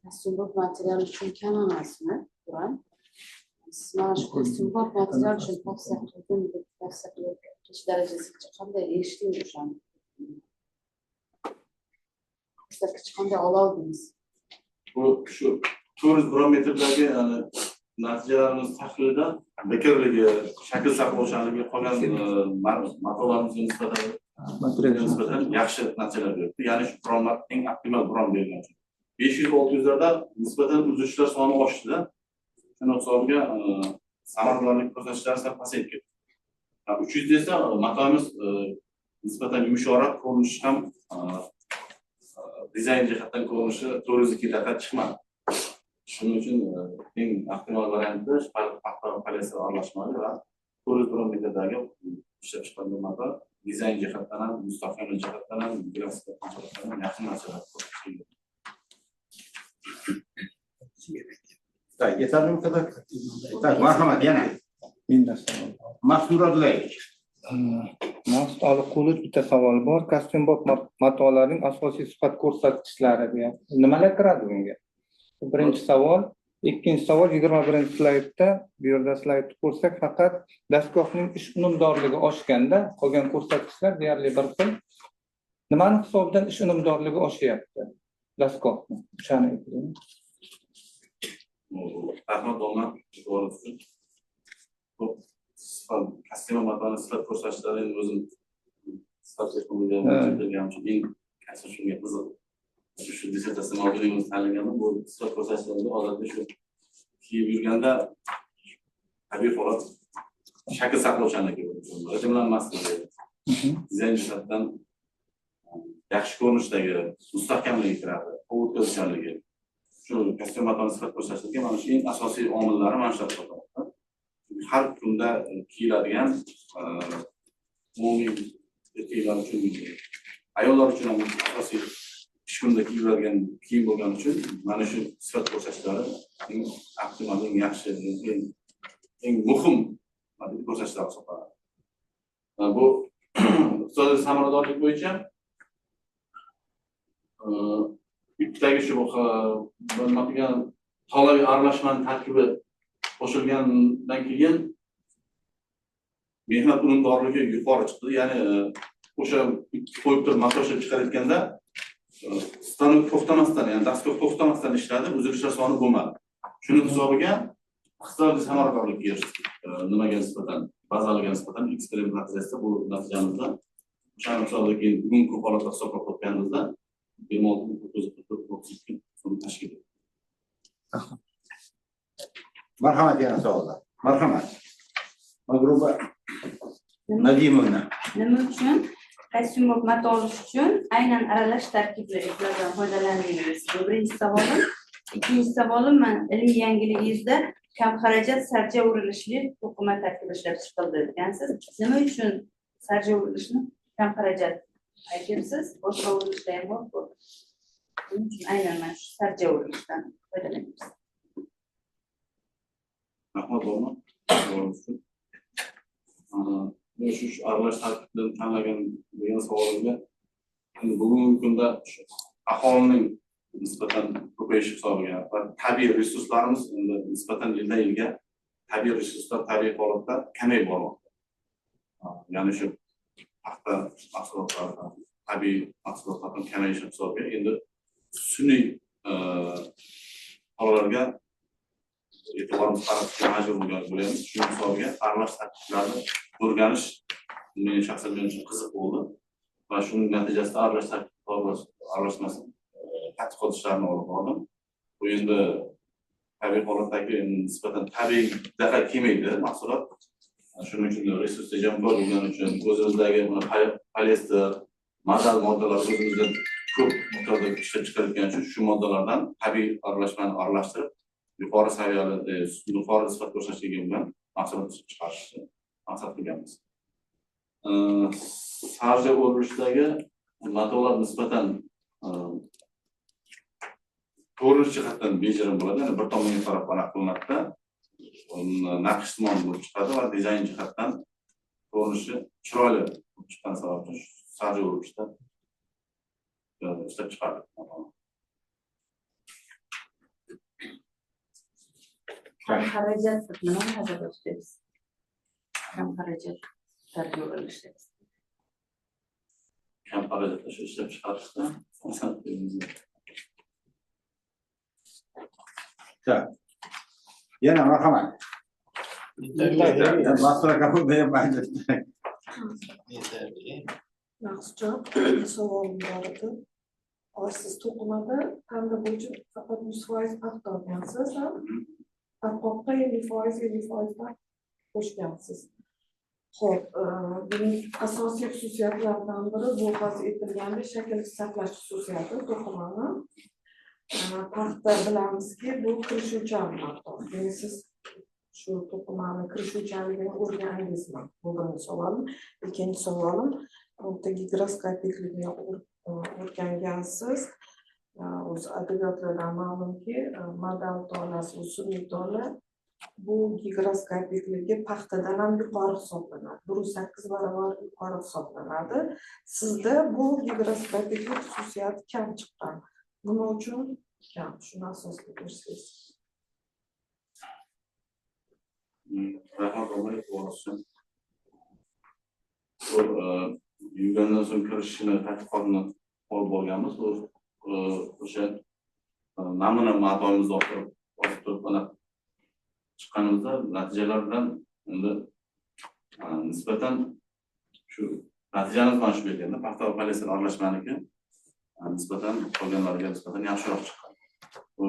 Kostyumbop material uchun kam emasmi? Siz mana shu kostyumbop material uchun tavsiya qilish darajasigacha qanday eshitdingiz o'shani? Qanday ola oldingiz? Bu shu 400 bron metrdagi natijalarimiz tahlilida bekorligi, shakl saqlovchanligi qolgan matolarimiz nisbatan yaxshi natijalar berdi. Ya'ni shu bronlar eng optimal bron berilgan. 500-600 larda nisbatan uzilishlar soni oshdi-da. Shuni hisobiga samaradorlik ko'rsatkichlari sal pasayib ketdi. 300 esa matomiz nisbatan yumshoqroq ko'rinishi ham dizayn jihatdan ko'rinishi 400 ga chiqmadi. Shuning uchun eng optimal varianti paxta polyester aralashmali va 400 bron metrdagi ishlab chiqarilgan mato dizayn jihatdan ham, mustahkamlik jihatdan ham, grafik jihatdan ham yaxshi narsalar ko'rsatadi. Yetarlimi kadar? Marhamat yana. Mahsur Abdullayevich. Maqsud Oliqulov bitta savol bor. Kostyumbop matolarning asosiy sifat ko'rsatkichlari nimalar kiradi bunga? Birinchi savol. Ikkinchi savol 21-slaydda, bu yerda slaydni ko'rsak, faqat dastgohning ish unumdorligi oshganda qolgan ko'rsatkichlar deyarli bir xil. Nimani hisobidan ish unumdorligi oshyapti? Dastgohni. O'shani ayting. Rahmat domla, kostyum matoni sifat ko'rsatkichlari o'zim sifat qilgan eng asosiy shunga qiziq. Shu dissertatsiya mavzuyimiz tanlangan bu sifat ko'rsatkichlarni odatda shu kiyib yurganda tabiiy holat shakl saqlovchanligi rejimlanmasligi, dizayn jihatdan yaxshi ko'rinishdagi mustahkamligi kiradi, o'tkazuvchanligi. Shu kostyum matoni sifat ko'rsatkichlarga mana shu eng asosiy omillari mana shular hisoblanadi. Har kunda kiyiladigan umumiy erkaklar uchun, ayollar uchun ham asosiy ish kunida kiyiladigan kiyim bo'lgani uchun mana shu sifat ko'rsatkichlari eng optimal, eng yaxshi, eng muhim ko'rsatkichlar hisoblanadi. Bu iqtisodiy samaradorlik bo'yicha ipdagi shu bo'lgan tolaviy aralashmaning tarkibi qo'shilgandan keyin mehnat unumdorligi yuqori chiqdi. Ya'ni o'sha qo'yib turib mato ishlab chiqarayotganda stanok to'xtamasdan, ya'ni dastgoh to'xtamasdan ishladi, uzilishlar soni bo'lmadi. Shuni hisobiga iqtisodiy samaradorlikka erishdik. Nimaga nisbatan? Bazaliga nisbatan eksperiment natijasida bu natijamizda o'sha misoldagi bugungi holatda hisoblab o'tganimizda 26,944 so'm tashkil etdi. Marhamat yana savollar. Marhamat. Magruba Nadimovna. Nima uchun qaysi mato olish uchun aynan aralash tarkiblardan foydalandingiz? Bu birinchi savolim. Ikkinchi savolim, men ilmiy yangiligingizda kam xarajat sarja urilishli to'qima tarkibi ishlab chiqildi degansiz. Nima uchun sarja urilishni kam xarajat aytyapsiz? Boshqa urilishda ham bor-ku. Buning uchun aynan mana shu sarja urilishdan foydalanyapsiz. Rahmat bo'lma. Shu aralash tarkibni tanlagan degan savolimga bugungi kunda aholining nisbatan ko'payishi hisobiga va tabiiy resurslarimiz endi nisbatan yildan yilga tabiiy resurslar tabiiy holatda kamayib bormoqda. Ya'ni shu paxta mahsulotlari, tabiiy mahsulotlarning kamayishi hisobiga endi sun'iy holalarga e'tiborimiz qaratishga majbur bo'lamiz. Shu hisobiga aralash tarkiblarni o'rganish men shaxsan men uchun qiziq bo'ldi va shuning natijasida aralashmasi tadqiqot ishlarini olib bordim. Bu endi tabiiy holatdagi nisbatan tabiiy daxl kelmaydi mahsulot. Shuning uchun resurs tejamkor bo'lgani uchun o'zimizdagi poliester, modal moddalar o'zimizda ko'p miqdorda ishlab chiqargan uchun shu moddalardan tabiiy aralashmani aralashtirib yuqori saviyali yuqori sifat ko'rsatishga bo'lgan mahsulot chiqarishni maqsad qilganmiz. Sarja o'rilishdagi matolar nisbatan ko'rinish jihatdan bejirim bo'ladi, ya'ni bir tomonga qarab aniq qilinadi, naqshsimon bo'lib chiqadi va dizayn jihatdan ko'rinishi chiroyli bo'lib chiqqan sababli sarja o'rilishda ishlab chiqardik. Kam xarajat nima nazarda tutasiz? Kam xarajat sarja urilishda. Kam xarajatda shu ishlab chiqarishda Yana marhamat. Mahsulot qabul bermaydi. Yaxshijoq, savolim bor edi. Siz to'qimada qanday bo'yicha faqat 100% paxta olgansiz, tarqoqqa 50% qo'shgansiz. Xo'p, buning asosiy xususiyatlaridan biri bu hozir aytilganda shaklsiz saqlash xususiyati to'qimani. Paxta bilamizki, bu kirishuvchan mato. Ya'ni siz shu to'qimani kirishuvchanligini o'rgandingizmi? Bu birinchi savolim. Ikkinchi savolim, gigroskopikligini o'rgangansiz. O'z adabiyotlardan ma'lumki, modal tolasi va sun'iy tola bu gigroskopikligi paxtadan ham yuqori hisoblanadi. 1.8 barobar yuqori hisoblanadi. Sizda bu gigroskopiklik xususiyati kam chiqqan. Nima uchun kam? Shuni asosga qo'ysangiz. Rahmat olsun. Bu yugandan so'ng kirishini tadqiqotini olib borganmiz. Bu o'sha namuna matomizni olib turib mana chiqqanimizda natijalardan endi nisbatan shu natijamiz mana shu bo'lganda paxta va poliester aralashmaniki nisbatan qolganlarga nisbatan yaxshiroq chiqqan. Bu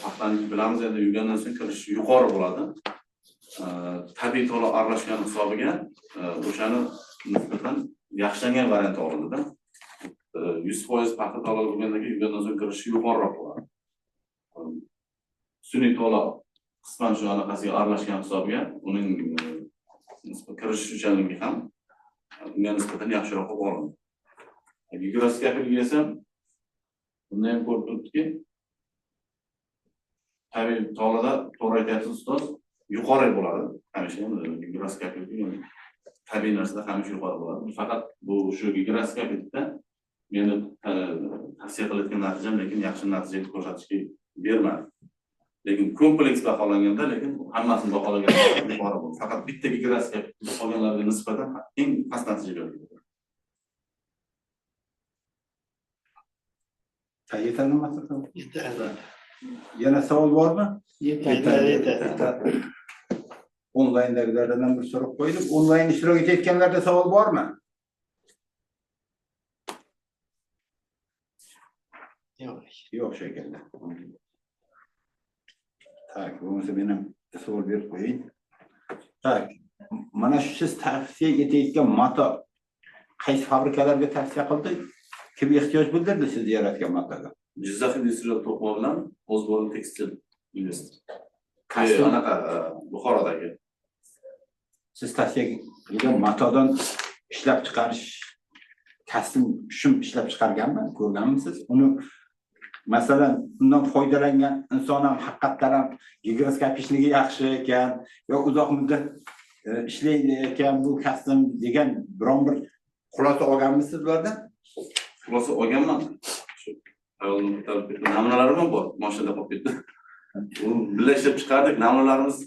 paxtani bilamiz endi yugandan so'ng kirishi yuqori bo'ladi. Tabiiy to'la aralashgan hisobiga o'shani nisbatan yaxshilangan varianti olindida 100% paxta to'la bo'lgandagi yugandan so'ng kirishi yuqoriroq bo'ladi. Sun'iy to'la qisman shu anaqasiga aralashgan hisobiga uning kirishuvchanligi ham unga nisbatan yaxshiroq bo'lib olindi. Gigroskopik esa bunday ham ko'rib turibdiki, tabiiy to'lada to'g'ri aytyapsiz ustoz, yuqori bo'ladi. Hamisha gigroskopik tabiiy narsada hamisha yuqori bo'ladi. Faqat bu shu gigroskopikda meni tavsiya qilayotgan natijam lekin yaxshi natija ko'rsatishga bermadi. Lekin kompleks baholanganda lekin hammasini baholaganda yuqori bo'ldi. Faqat bitta gigroskopik qolganlarga nisbatan eng past natija berdi. Yetarli masalada. Yana savol bormi? Yetadi. Online'dagilardan bir so'rab qo'ydim. Onlayn ishtirok etayotganlarda savol bormi? Yo'q shekilli. Tak, bo'lmasa men ham savol berib qo'ying. Tak, mana shu siz tavsiya etayotgan mato qaysi fabrikalarga tavsiya qildi? Kim ehtiyoj bildirdi siz yaratgan matoga? Jizzax industrial to'qima bilan O'zborim tekstil universiteti. Kastum Anaqa Buxorodagi. siz tavsiya qilgan matodan ishlab chiqarish kastum shum ishlab chiqarganmi? Ko'rganmisiz? Uni masalan undan foydalangan inson ham haqiqatdan ham gigroskopishligi yaxshi ekan, yo uzoq muddat ishlaydi ekan bu kastum degan biron bir xulosa olganmisiz ulardan? Xulosa olganman. Shu ayolning namunalari ham bor, mashinada qolib ketdi. Uni birga ishlab chiqardik, namunalarimiz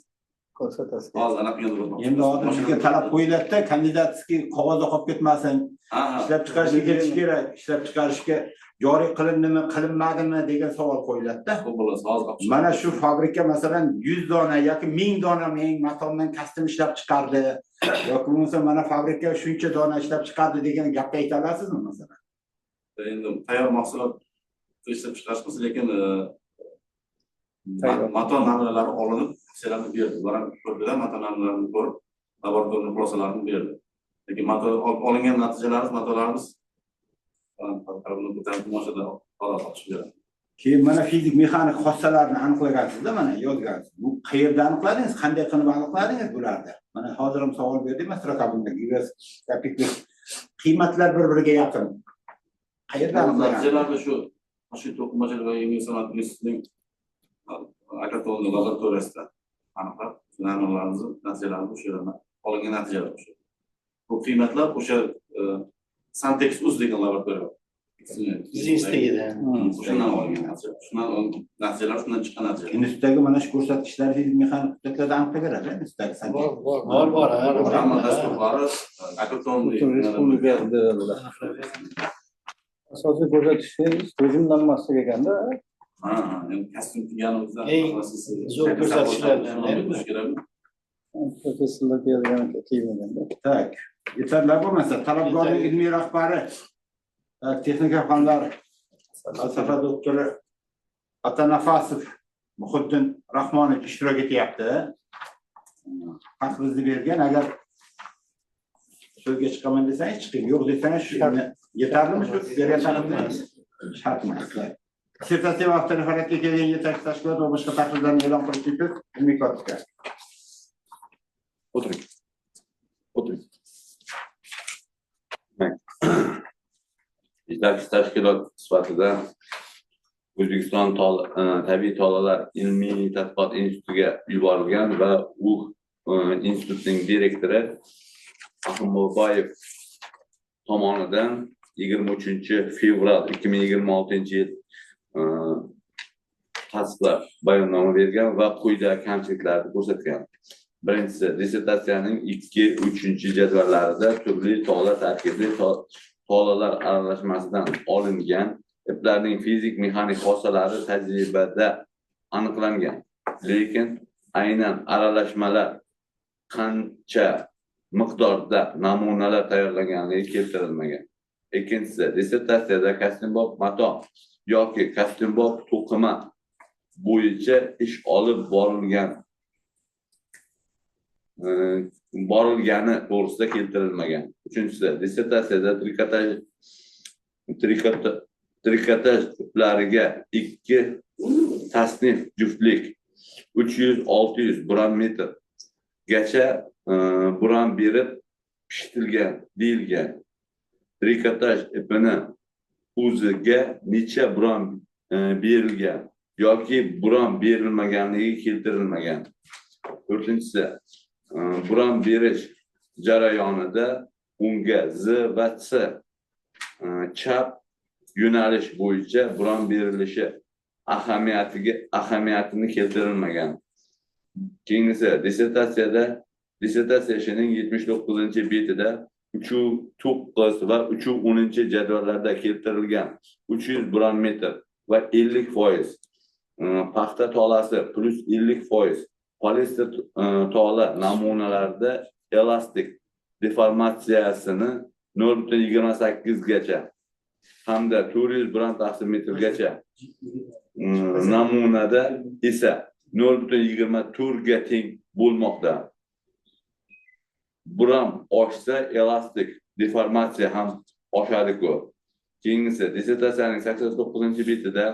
Ko'rsatasiz. hozir anaqa endi Endi hozir bizga talab qo'yiladida kandidatskiy qog'ozda qolib ketmasin. Ishlab chiqarishga ketish kerak, ishlab chiqarishga joriy qilindimi, qilinmadimi degan savol qo'yiladida. Mana shu fabrika masalan 100 dona yoki 1000 dona mening matomdan kastum ishlab chiqardi yoki bo'lmasa mana fabrika shuncha dona ishlab chiqardi degan gapni ayta olasizmi masalan? endi tayyor mahsulot ishlab chiqarishimiz, lekin mato namunalari olinib, selarni berdi. Ular ko'rdilar, mato namunalarini ko'rib, laboratoriya xulosalarini berdi. Lekin mato olingan natijalarimiz, matolarimiz Keyin mana fizik mexanik xossalarni aniqlagansizda, mana yozgansiz. Bu qayerda aniqladingiz? Qanday qilib aniqladingiz bularni? Mana hozir ham savol berdim, astrokabinda giroskopik qiymatlar bir-biriga yaqin. Qayerda aniqlagansiz? Natijalarda shu to'qimachilik va yengil sanoat institutining akaton laboratoriyasida aniqlab, namunalarimizni, natijalarini o'sha yerdan olingan natijalar o'sha. Bu qiymatlar o'sha Santex.uz degan laboratoriya. Zisteydi. Shundan olingan natija. Shundan natijalar, shundan chiqqan natijalar. Institutdagi mana shu ko'rsatkichlar fizik mexanik hujjatlarda aniqlanadi, institutdagi Santex. Bor. Hamma dasturlari akaton Respublikada asosiy ko'rsatishingiz turizmlanmaslik ekanda. endi kastum deganimizda Eng zo'r ko'rsatkichlardan biri. Professorlar bergan kelmaganda. Tak. Yetarli bo'lmasa, talabgorning ilmiy rahbari, texnika fanlar falsafa doktori Atanafasov Muhiddin Rahmonov ishtirok etyapti. Haqimizni bergan, agar so'zga chiqaman desangiz chiqing, yo'q desangiz shuni yetarlimi shu beryapsanmi? Shart emas. Dissertatsiya vaqtida faoliyatga kelgan yetakchi tashkilot va boshqa takliflarni e'lon qilish uchun ilmiy kotika. O'tiring. Yetakchi tashkilot sifatida O'zbekiston tabiiy tolalar ilmiy tadqiqot institutiga yuborilgan va u institutning direktori Ahmedboyev tomonidan 23-fevral 2026-yil tasdiqlab bayonnoma bergan va quyida kamchiliklarni ko'rsatgan. Birinchisi, dissertatsiyaning 2-3 jadvallarida turli tola tarkibli tolalar aralashmasidan olingan iplarning fizik mexanik xossalari tajribada aniqlangan. Lekin aynan aralashmalar qancha miqdorda namunalar tayyorlanganligi keltirilmagan. Ikkinchisi, dissertatsiyada kostyumbop mato yoki kostyumbop to'qima bo'yicha ish olib borilgani to'g'risida keltirilmagan. Uchinchisi, dissertatsiyada trikotaj iplariga 2 tasnif juftlik 300-600 buram metr gacha buram berib pishitilgan deyilgan. Trikotaj ipini o'ziga necha buram berilgan yoki buram berilmaganligi keltirilmagan. To'rtinchisi, buram berish jarayonida unga Z va C chap yo'nalish bo'yicha buram berilishi ahamiyatini keltirilmagan. Keyingisi, dissertatsiya ishining 79-betida 3.9 va 3.10 jadvallarda keltirilgan 300 buram metr va 50% paxta tolasi +50%, poliester tola namunalarida elastik deformatsiyasini 0,28 gacha hamda 400 gram taksimetrgacha namunada esa 0,24 ga teng bo'lmoqda. Buram oshsa elastik deformatsiya ham oshadi-ku. Keyingisi dissertatsiyaning 89-betida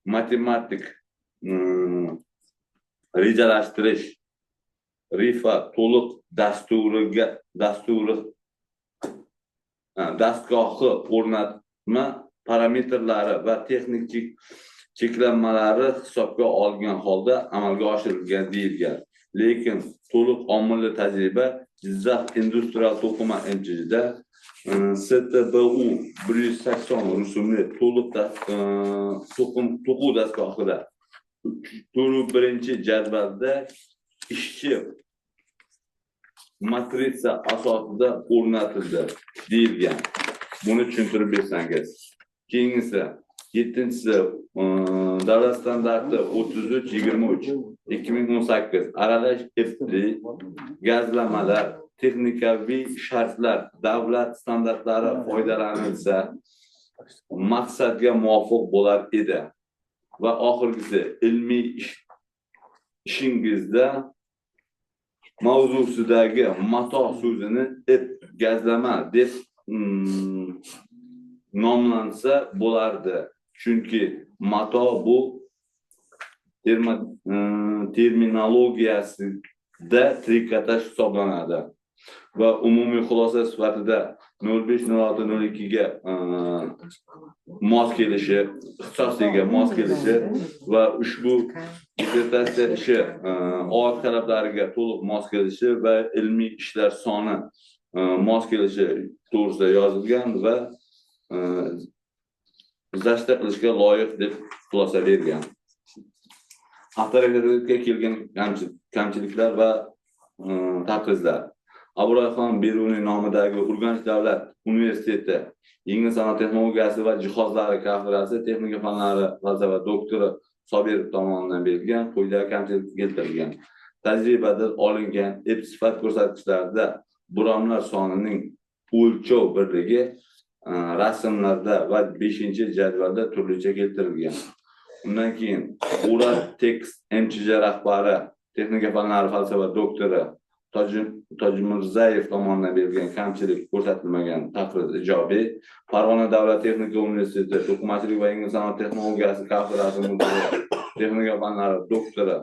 matematik rejalashtirish rifa to'liq dastgohi o'rnatma parametrlari va texnik cheklanmalari hisobga olingan holda amalga oshirilgan deyilgan. Lekin to'liq ommaviy tajriba Jizzax industrial to'qima MCH'da STBU 180 rusumli to'liq to'quv dastgohida 1-jadvalda ishchi matritsa asosida o'rnatildi deyilgan. Buni tushuntirib bersangiz. Keyingisi 7-si davlat standarti 33-23 2018 aralash ipli gazlamalar texnikaviy shartlar davlat standartlari foydalanilsa maqsadga muvofiq bo'lar edi. Va oxirgisi ilmiy ishingizda mavzusidagi mato so'zini ip gazlama deb nomlansa bo'lardi. Chunki mato bu terminologiyasida trikotaj hisoblanadi va umumiy xulosa sifatida 05-06-02 ga mos kelishi, ixtisosligiga mos kelishi va ushbu dissertatsiya ishi OAK talablariga to'liq mos kelishi va ilmiy ishlar soni mos kelishi to'g'risida yozilgan va zashta qilishga loyiq deb xulosa bergan. Avtoritetga kelgan kamchiliklar va tanqidlar. Abdurahmon Beruniy nomidagi Urganch davlat universiteti yengil sanoat texnologiyasi va jihozlari kafedrasi texnika fanlari falsafa doktori Sobirov tomonidan berilgan quyidagi kamchilik keltirilgan. Tajribada olingan sifat ko'rsatkichlarida buramlar sonining o'lchov birligi rasmlarda va 5-jadvalda turlicha keltirilgan. Undan keyin Urat Text MCH rahbari texnika fanlari falsafa doktori Tojmirzayev tomonidan berilgan kamchilik ko'rsatilmagan taqrir ijobiy. Farg'ona davlat texnika universiteti to'qimachilik va yengil sanoat texnologiyasi kafedrasi texnika fanlari doktori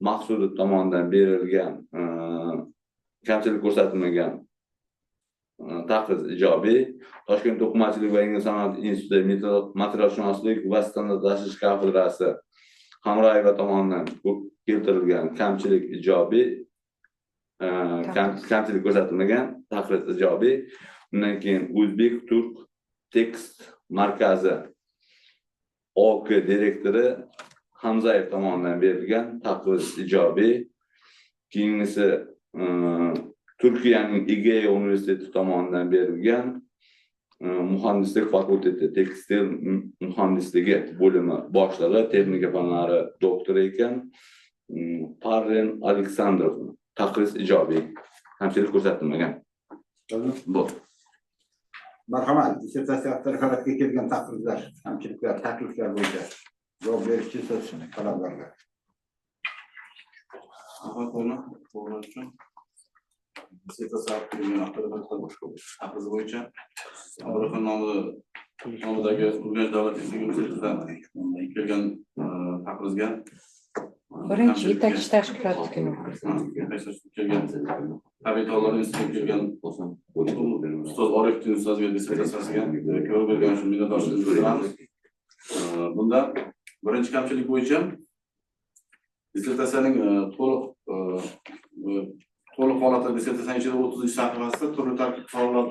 Maqsudov tomonidan berilgan kamchilik ko'rsatilmagan taqrir ijobiy. Toshkent to'qimachilik va yengil sanoat instituti materialshunoslik va standartlashtirish kafedrasi Hamroyeva tomonidan keltirilgan kamchilik ijobiy. Kamchilik ko'rsatilmagan taqrir ijobiy. Undan keyin O'zbek Turk Text markazi OK direktori Hamzayev tomonidan berilgan taqrir ijobiy. Keyingisi Turkiyaning Egea universiteti tomonidan berilgan muhandislik fakulteti tekstil muhandisligi bo'limi boshlig'i texnika fanlari doktori ekan Parren Aleksandrov taqrir ijobiy. Kamchilik ko'rsatilmagan. Bu. Marhamat, dissertatsiya tarafiga kelgan taqrirlar, kamchiliklar, takliflar bo'yicha javob berishchi so'z talablarga. Dissertatsiya taqriz bo'yicha Abdurahmon nomidagi Urganch davlat texnika universitetidan kelgan taqrizga birinchi yetakchi tashkilot kelgan tabiiy tollar institutiga kelgan ustoz Orifning ustozga dissertatsiyasiga ko'rib bergan uchun minnatdorchilik bildiramiz. Bunda birinchi kamchilik bo'yicha dissertatsiyaning to'liq holatda dissertatsiyaning ichida 30-sahifasida turli tarkib savollar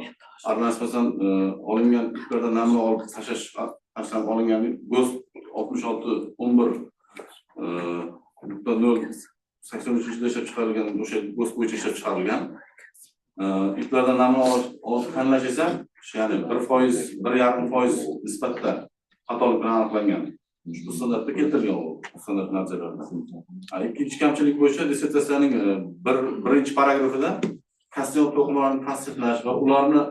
aralashmasdan olingan iplardan namuna olib tashlash olingan GOZ 66-11.083-yilda ishlab chiqarilgan o'sha GOZ bo'yicha ishlab chiqarilgan iplardan namuna olib tanlash esa ya'ni 1%, 1,5% nisbatda xatolik bilan aniqlangan. ushbu standartda keltirilgan u standart natijalarida. Ikkinchi kamchilik bo'yicha dissertatsiyaning birinchi paragrafida kostyum to'qimalarni tasniflash va ularni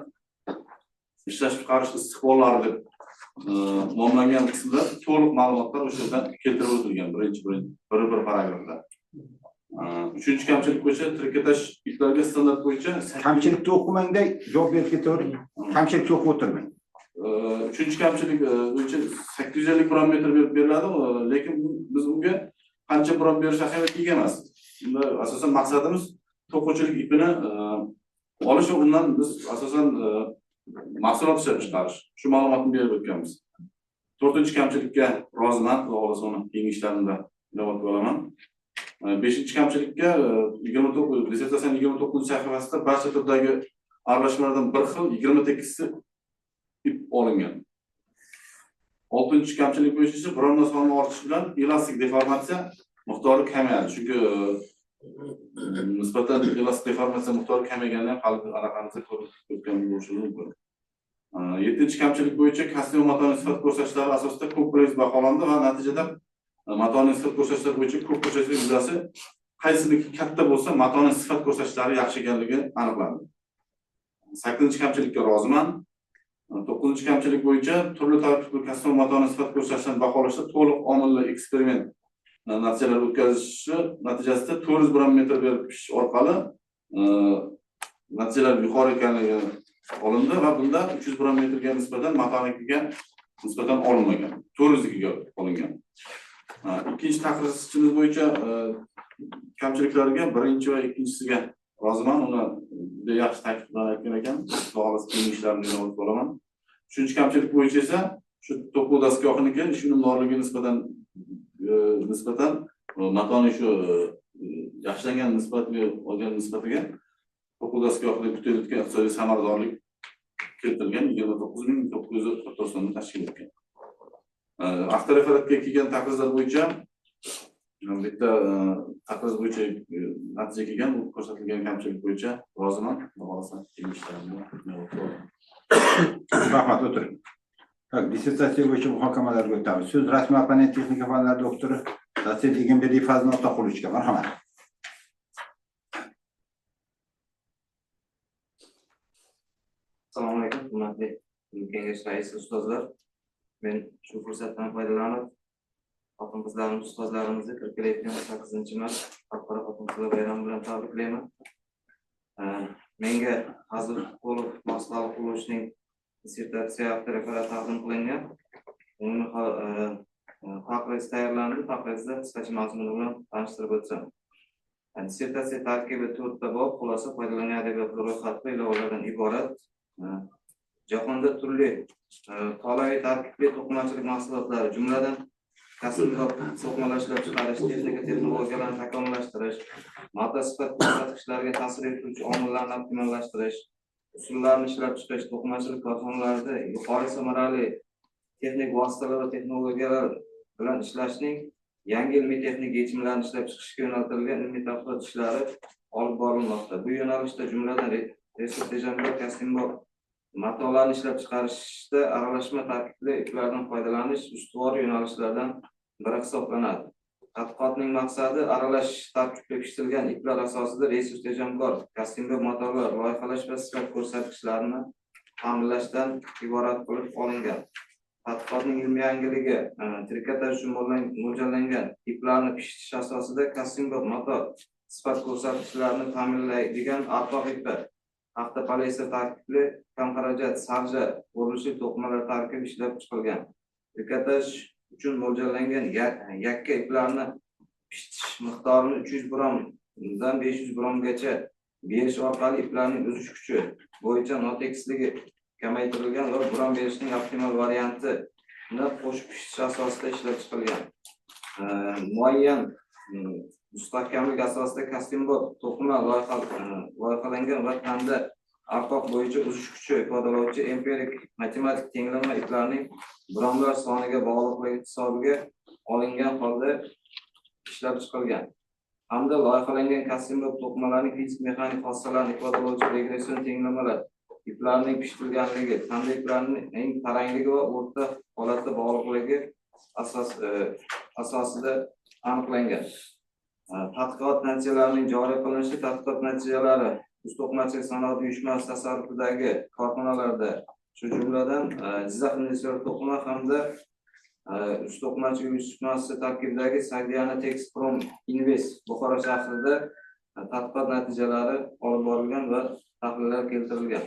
ishlab chiqarish istiqbollari deb nomlangan qismda to'liq ma'lumotlar o'sha yerda keltirib o'tilgan bir paragrafda. Uchinchi kamchilik bo'yicha trikotaj iplariga standart bo'yicha Kamchilikni o'qimangda javob berib ketavering. Kamchilikni o'qib o'tirmang. Uchinchi kamchilik bo'yicha 850 biron metr berib beriladi, lekin biz unga qancha biron berish ahamiyatga ega emas. Unda asosan maqsadimiz to'qimachilik ipini olish va undan biz asosan mahsulot ishlab chiqarish. Shu ma'lumotni berib o'tganmiz. 4-chi kamchilikka roziman, xudo xohlasa uni keyingi ishlarimda ilova qilib olaman. 5-chi kamchilikka 29 dissertatsiyaning 29 sahifasida barcha turdagi aralashmalardan bir xil 28 ta ip olingan. 6-chi kamchilik bo'yicha esa bironta sonini ortish bilan elastik deformatsiya miqdori kamayadi. Chunki nisbatan elastik deformatsiya miqdori kamaygandan ham hali anaqamizda ko'rib o'tgan bo'lishi mumkin. 7-chi kamchilik bo'yicha kostyum matoning sifat ko'rsatkichlari asosida ko'p plyus baholandi va natijada matoning sifat ko'rsatkichlari bo'yicha ko'p burchakli yuzasi qaysiniki katta bo'lsa, matoning sifat ko'rsatkichlari yaxshi ekanligi aniqlandi. 8-chi kamchilikka roziman. 9-chi kamchilik bo'yicha turli tarkibli kostyum matoning sifat ko'rsatkichlarini baholashda to'liq omilli eksperiment natijalar o'tkazishi natijasida 400 biron metr berib pishish orqali natijalar yuqori ekanligi olindi va bunda 300 biron metrga nisbatan matonikiga nisbatan olinmagan. 400 ga olingan. Ikkinchi taqrizchimiz bo'yicha kamchiliklarga birinchi va ikkinchisiga roziman. Uni yaxshi ta'kidlab aytgan ekan. Xolos keyingi ishlarimni olib qolaman. 3-chi kamchilik bo'yicha esa shu to'quv dastgohiniki ish unumdorligi nisbatan matoning shu yaxshilangan nisbatiga olgan nisbatiga to'quv dastgohida kutilayotgan iqtisodiy samaradorlik keltirilgan 29.940 so'mni tashkil etgan. Avtoreferatga kelgan taqrizlar bo'yicha bitta taqriz bo'yicha natija kelgan, u ko'rsatilgan kamchilik bo'yicha roziman. Rahmat, o'tiring. Dissertatsiya bo'yicha muhokamalarga o'tamiz. So'z rasmiy abonent texnika fanlari doktori Dotsent Egenberdiyev Fazlin Otaqulovichga. Marhamat. Assalomu alaykum, hurmatli kengash raisi ustozlar. Men shu fursatdan foydalanib, xotin-qizlarimiz ustozlarimizni kirib kelayotgan 8-mart xalqaro xotin-qizlar bayrami bilan tabriklayman. Menga Hazil Qulov Maqsad Qulovning dissertatsiya avtoreferati taqdim qilingan. Uni taqriz tayyorlandi, taqrizda qisqacha mazmuni bilan tanishtirib o'tsam. Dissertatsiya tarkibi 4 ta bob, xulosa foydalangan adabiyot ro'yxati ilovalardan iborat. Jahonda turli tolaviy tarkibli to'qimachilik mahsulotlari, jumladan kasblar to'qimalar ishlab chiqarish, texnologiyalarni takomillashtirish, modda sifat ko'rsatkichlariga ta'sir etuvchi omillarni optimallashtirish, usullarni ishlab chiqarish, to'qimachilik korxonalarida yuqori samarali texnik vositalar va texnologiyalar bilan ishlashning yangi ilmiy texnik yechimlarni ishlab chiqishga yo'naltirilgan ilmiy tadqiqot ishlari olib borilmoqda. Bu yo'nalishda jumladan resurs tejamkor kostyumbor matolarni ishlab chiqarishda aralashma tarkibli iplardan foydalanish ustuvor yo'nalishlardan biri hisoblanadi. Tadqiqotning maqsadi aralash tarkibli pishirilgan iplar asosida resurs tejamkor kostyumbor motorlar loyihalash va sifat ko'rsatkichlarini ta'minlashdan iborat qilib olingan. Tadqiqotning ilmiy yangiligi trikotaj uchun mo'ljallangan iplarni pishitish asosida kostyumbor motor sifat ko'rsatkichlarini ta'minlaydigan arqoq ipi, hafta poliester tarkibli kam xarajat sarja bo'lishi to'qimalar tarkibi ishlab chiqilgan. Trikotaj uchun mo'ljallangan yakka iplarni pishitish miqdorini 300 gramdan 500 gramgacha berish orqali iplarning uzish kuchi bo'yicha notekisligi kamaytirilgan va bron berishning optimal variantini qo'shib pishitish asosida ishlab chiqilgan. Muayyan mustahkamlik asosida kostyumbor to'qima loyihalangan va tanda arqoq bo'yicha uzish kuchi ifodalovchi empirik matematik tenglama iplarning bronlar soniga bog'liqligi hisobiga olingan holda ishlab chiqilgan. Hamda loyihalangan kostyumbor to'qimalarning fizik mexanik xossalarini ifodalovchi regression tenglamalar, iplarning pishirilganligi, tanda iplarining tarangligi va o'rta holatda bog'liqligi asosida aniqlangan. Tadqiqot natijalarining joriy qilinishi tadqiqot natijalari Usto'qmachilik sanoat uyushmasi tasarrufidagi korxonalarda, shu jumladan Jizzax Industrial to'qima hamda Usto'qmachilik uyushmasi tarkibidagi Saidiyana Texprom Invest Buxoro shahrida tadqiqot natijalari olib borilgan va tahlillar keltirilgan.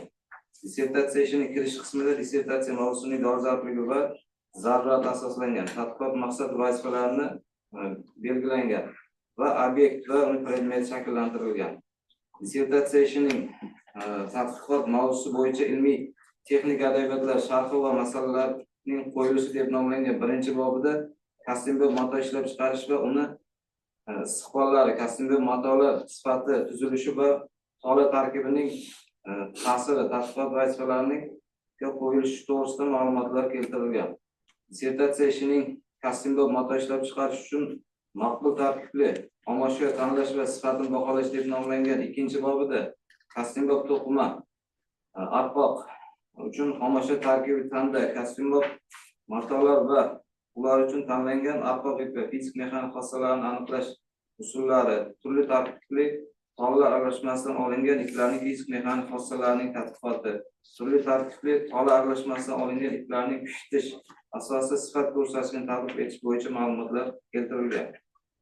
Dissertatsiya ishining kirish qismida dissertatsiya mavzusining dolzarbligi va zarurat asoslangan, tadqiqot maqsad vazifalarini belgilangan va obyekt va uni predmet shakllantirilgan. Dissertatsiya ishining tadqiqot mavzusi bo'yicha ilmiy texnik adabiyotlar sharhi va masalalarning qo'yilishi deb nomlangan birinchi bobida kostyumli mato ishlab chiqarish va uni istiqbollari, kostyumli matolar sifati, tuzilishi va tola tarkibining ta'siri, tadqiqot vazifalarining qo'yilishi to'g'risida ma'lumotlar keltirilgan. Dissertatsiya ishining kostyumli mato ishlab chiqarish uchun maqbul tarkibli xomashyo tanlash va sifatini baholash deb nomlangan ikkinchi bobida kostyumbob to'qima arqoq uchun xomashyo tarkibi tanda kostyumbob matolar va ular uchun tanlangan arqoq ipi fizik mexanik xossalarini aniqlash usullari, turli tarkibli tolalar aralashmasidan olingan iplarning fizik mexanik xossalarining tadqiqoti, turli tarkibli tola aralashmasidan olingan iplarning pishitish asosida sifat ko'rsatishini ta'rif etish bo'yicha ma'lumotlar keltirilgan.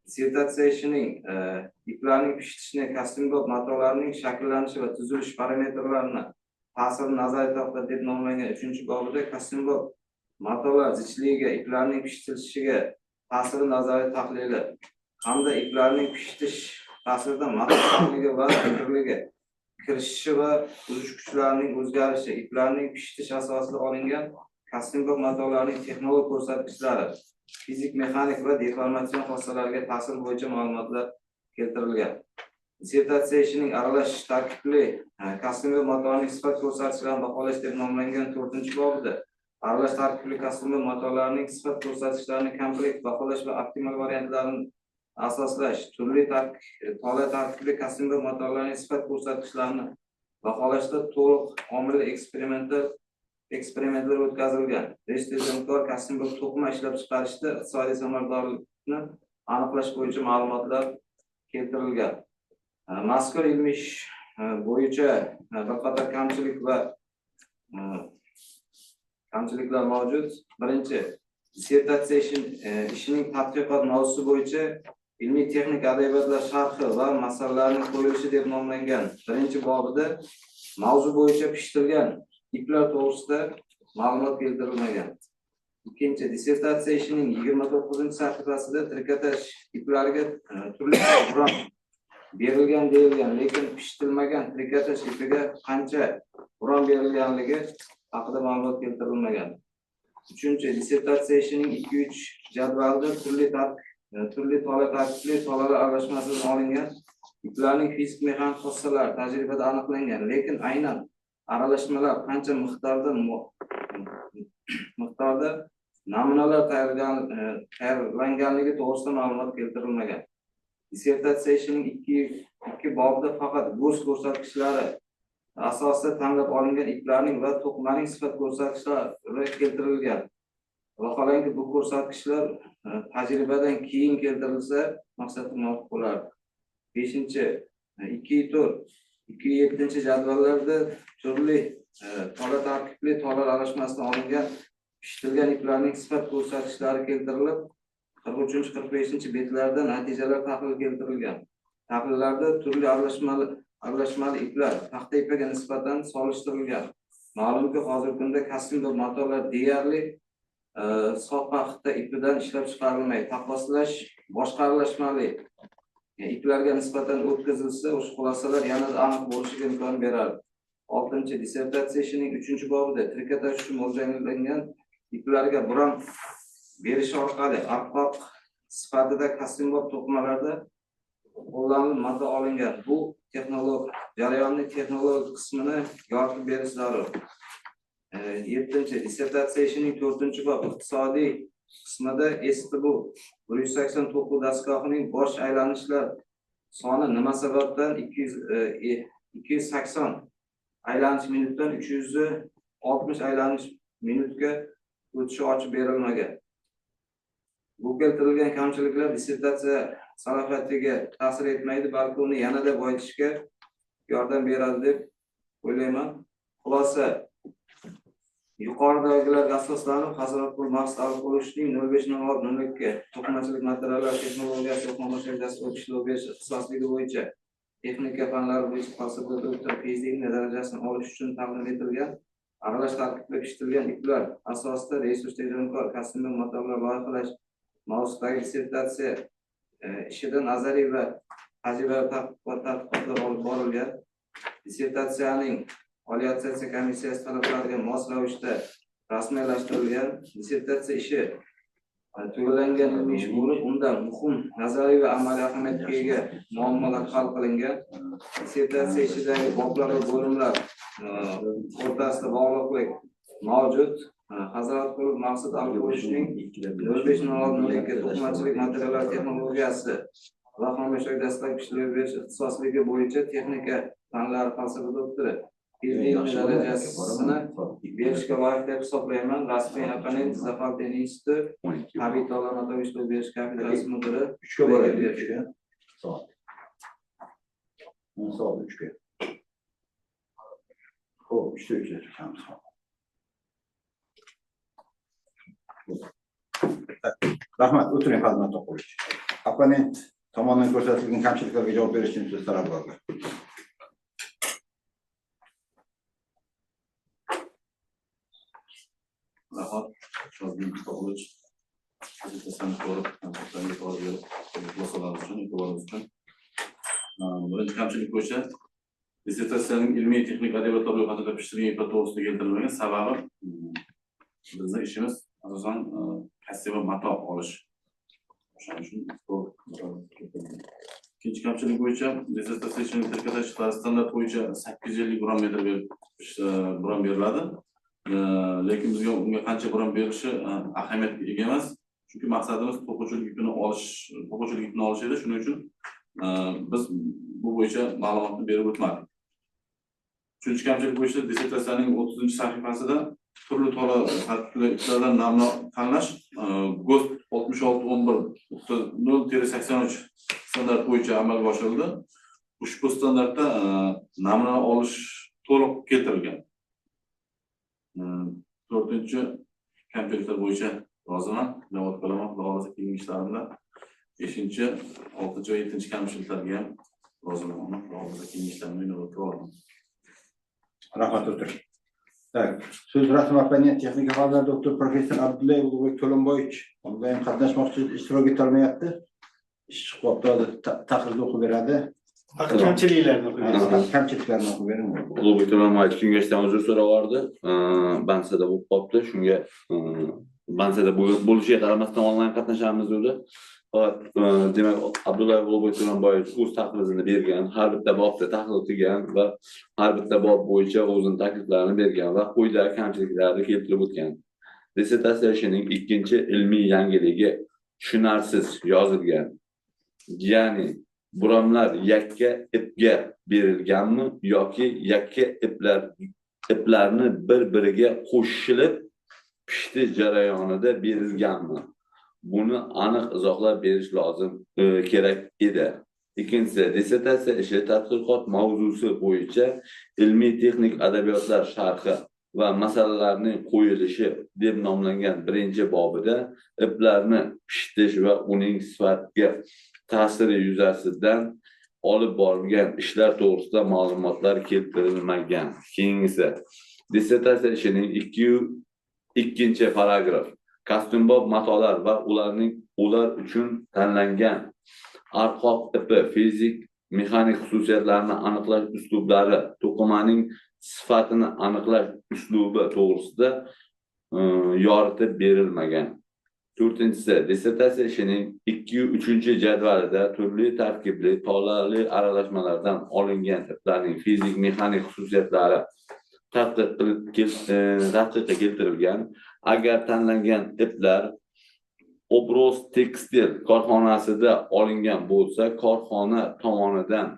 Dissertatsiya ishining iplarning pishitishni, kostyumbob matolarning shakllanishi va tuzilish parametrlarini ta'sirini nazarda tutadi deb nomlangan 3-bobida kostyumbob matolar zichligiga, iplarning pishitilishiga ta'siri nazariy tahlili hamda iplarning pishitish ta'sirida matolarligi va kirligi, kirishishi va uzish kuchlarining o'zgarishi, iplarning pishitish asosida olingan kostyumbob matolarning texnologik ko'rsatkichlari, fizik mexanik va deformatsion xossalarga ta'sir bo'yicha ma'lumotlar keltirilgan. Dissertatsiya ishining aralash tarkibli kostyumbob matolarning sifat ko'rsatkichlarini baholash deb nomlangan 4-bobida aralash tarkibli kostyumbob matolarning sifat ko'rsatkichlarini komplekt baholash va optimal variantlarini asoslash, turli tola tarkibli kostyumbob matolarning sifat ko'rsatkichlarini baholashda to'liq omilli eksperimentlar o'tkazilgan. Rejissyor kostyumbob to'qima ishlab chiqarishda iqtisodiy samaradorlikni aniqlash bo'yicha ma'lumotlar keltirilgan. Mazkur ilmiy ish bo'yicha bir qator kamchiliklar mavjud. Birinchi, dissertatsiya ishining tadqiqot mavzusi bo'yicha ilmiy texnik adabiyotlar sharhi va masalalarning qo'yilishi deb nomlangan 1-bobida mavzu bo'yicha pishitilgan iplar to'g'risida ma'lumot keltirilmagan. Ikkinchi, dissertatsiya ishining 29-sahifasida trikotaj iplariga turli quram berilgan deyilgan, lekin pishitilmagan trikotaj ipiga qancha quram berilganligi haqida ma'lumot keltirilmagan. Uchinchi, dissertatsiya ishining 2-3 jadvalida turli tola tarkibli tolalar aralashmasidan olingan iplarning fizik mexanik xossalari tajribada aniqlangan, lekin aynan aralashmalar qancha miqdorda namunalar tayyorlanganligi to'g'risida ma'lumot keltirilmagan. Dissertatsiya ishining 2 bobida faqat go'sht ko'rsatkichlari asosida tanlab olingan iplarning va to'qimaning sifat ko'rsatkichlari keltirilgan. Vaholanki bu ko'rsatkichlar tajribadan keyin keltirilsa maqsadga muvofiq bo'lardi. 2-7 jadvallarda turli tola tarkibli tolar aralashmasidan olingan pishitilgan iplarning sifat ko'rsatkichlari keltirilib, 43-45 betlarda natijalar tahlili keltirilgan. Tahlillarda turli aralashmali iplar paxta ipiga nisbatan solishtirilgan. Ma'lumki, hozirgi kunda kostyumbob matolar deyarli sof paxta ipidan ishlab chiqarilmaydi. Taqqoslash boshqa aralashmali iplarga nisbatan o'tkazilsa, o'sha xulosalar yanada aniq bo'lishiga imkon beradi. 6. Dissertatsiya ishining 3-bobida trikotaj uchun mo'ljallangan iplarga buram berish orqali arqoq sifatida kostyumbob to'qimalarda qo'llanilib mato olingan. Bu jarayonning texnologik qismini yoritib berish zarur. 7. Dissertatsiya ishining 4-bob iqtisodiy qismida STB 189 dastgohining bosh aylanishlar soni nima sababdan 280 aylanish minutdan 360 aylanish minutga o'tishi ochib berilmagan. Bu keltirilgan kamchiliklar dissertatsiya salohiyatiga ta'sir etmaydi, balki uni yanada boyitishga yordam beradi deb o'ylayman. Xulosa, yuqoridagilarga asoslanib Hazrat pul maqsad olib qo'yishning 05.02 to'qimachilik materiallar texnologiyasi o'qitma shakasida ishlov berish ixtisosligi bo'yicha texnika fanlari bo'yicha falsafa doktor PhD darajasini olish uchun taqdim etilgan aralash tarkibda pishirilgan iplar asosida resurs tejamkor kostyumli motorlar loyihalash mavzusidagi dissertatsiya ishida nazariy va tajribaviy tadqiqotlar olib borilgan. Dissertatsiyaning Oliy attestatsiya komissiyasi talablariga mos ravishda rasmiylashtirilgan. Dissertatsiya ishi tugallangan ilmiy ish bo'lib, unda muhim nazariy va amaliy ahamiyatga ega muammolar hal qilingan. Dissertatsiya ishidagi boblar va bo'limlar o'rtasida bog'liqlik mavjud. Hazrat pul maqsad olib qo'yishning 05.02 to'qimachilik materiallar texnologiyasi va xomashyoga dastlabki ishlov berish ixtisosligi bo'yicha texnika fanlari falsafa doktori PhD darajasini berishga loyiq deb hisoblayman. Rasmiy opponent Zafartin instituti tabiiy ta'limotga ishlov berish kafedrasi mudiri 3 ga boradi. 3 ga. Soat 3 ga. Xo'p, 3 ga chiqamiz. Rahmat, o'tiring Xizmat To'quvich. Opponent tomonidan ko'rsatilgan kamchiliklarga javob berish uchun siz talabgorlar. Rahmat, Shozbek To'quvich. Dissertatsiyani ko'rib, kamchiliklarga e'tibor berib, e'tiboringiz uchun. Birinchi kamchilik bo'yicha dissertatsiyaning ilmiy texnik adabiyotlar ro'yxatida pishirilgan iplar to'g'risida keltirilmagan. Sababi bizning ishimiz asosan kassiya va mato olish. O'shaning uchun ikkinchi kamchilik bo'yicha dissertatsiya ishining trikotaj standart bo'yicha 850 gram metr buram beriladi. Lekin bizga unga qancha buram berilishi ahamiyatga ega emas. Chunki maqsadimiz to'quvchilik ipini olish edi. Shuning uchun biz bu bo'yicha ma'lumotni berib o'tmadik. Uchinchi kamchilik bo'yicha dissertatsiyaning 30-sahifasida turli tartibli iplardan namuna tanlash GOST 6611.0-83 standart bo'yicha amalga oshirildi. Ushbu standartda namuna olish to'liq keltirilgan. 4-chi kamchiliklar bo'yicha roziman, davom qilaman. Xudo xolasa keyingi ishlarimda 5-chi, 6-chi va 7-chi kamchiliklarga ham roziman. Xudo xolasa keyingi ishlarimda inobatga olaman. Rahmat, o'tiring. Так, so'z rasmiy opponent texnika fanlari doktor professor Abdullayev Ulug'bek To'lonboyevich unda ham qatnashmoqchi, ishtirok etolmayapti. Ish chiqyapti, taqdirda o'qib beradi. Kamchiliklarni kamchiliklarni o'qib bering. Ulug'bek To'lonboyevich kengashdan uzr so'ravardi. Bansada bo'lib qolibdi. Shunga bansada bo'lishiga qaramasdan onlayn qatnashamiz dedi. Demak, Abdullayev Ulug'bek To'lonboyevich o'z taklifini bergan, har bitta bobda tahlil qilgan va har bitta bob bo'yicha o'zining takliflarini bergan va quyidagi kamchiliklarni keltirib o'tgan. Dissertatsiya ishining ikkinchi ilmiy yangiligi tushunarsiz yozilgan. Ya'ni buramlar yakka ipga berilganmi yoki yakka iplarni bir-biriga qo'shilib pishti jarayonida berilganmi? Buni aniq izohlab berish lozim kerak edi. Ikkinchisi, dissertatsiya ishi tadqiqot mavzusi bo'yicha ilmiy texnik adabiyotlar sharhi va masalalarning qo'yilishi deb nomlangan birinchi bobida iplarni pishitish va uning sifatiga ta'siri yuzasidan olib borilgan ishlar to'g'risida ma'lumotlar keltirilmagan. Keyingisi, dissertatsiya ishining 2-chi paragraf kostyumbob matolar va ular uchun tanlangan arqoq ipi fizik mexanik xususiyatlarini aniqlash uslublari, to'qimaning sifatini aniqlash uslubi to'g'risida yoritib berilmagan. 4-chisi, dissertatsiya ishining 2-3 jadvalida turli tarkibli tolali aralashmalardan olingan iplarning fizik mexanik xususiyatlari tadqiqqa keltirilgan. Agar tanlangan iplar Obros tekstil korxonasida olingan bo'lsa, korxona tomonidan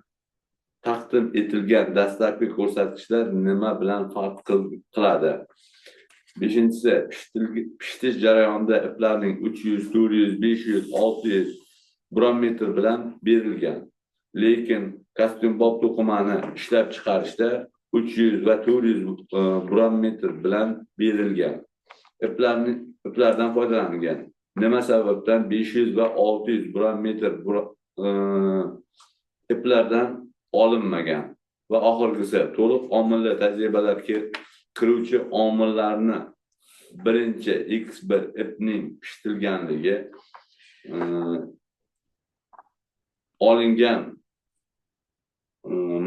taqdim etilgan dastlabki ko'rsatkichlar nima bilan farq qiladi? Beshinchisi, pishitish jarayonida iplarning 300, 400, 500, 600 biron metr bilan berilgan. Lekin kostyumbop to'qimani ishlab chiqarishda 300 va 400 biron metr bilan berilgan. Iplardan foydalanilgan. Nima sababdan 500 va 600 biron metr iplardan olinmagan? Va oxirgisi, to'liq omilli tajribalarga kiruvchi omillarni birinchi X1 ipning pishitilganligi, olingan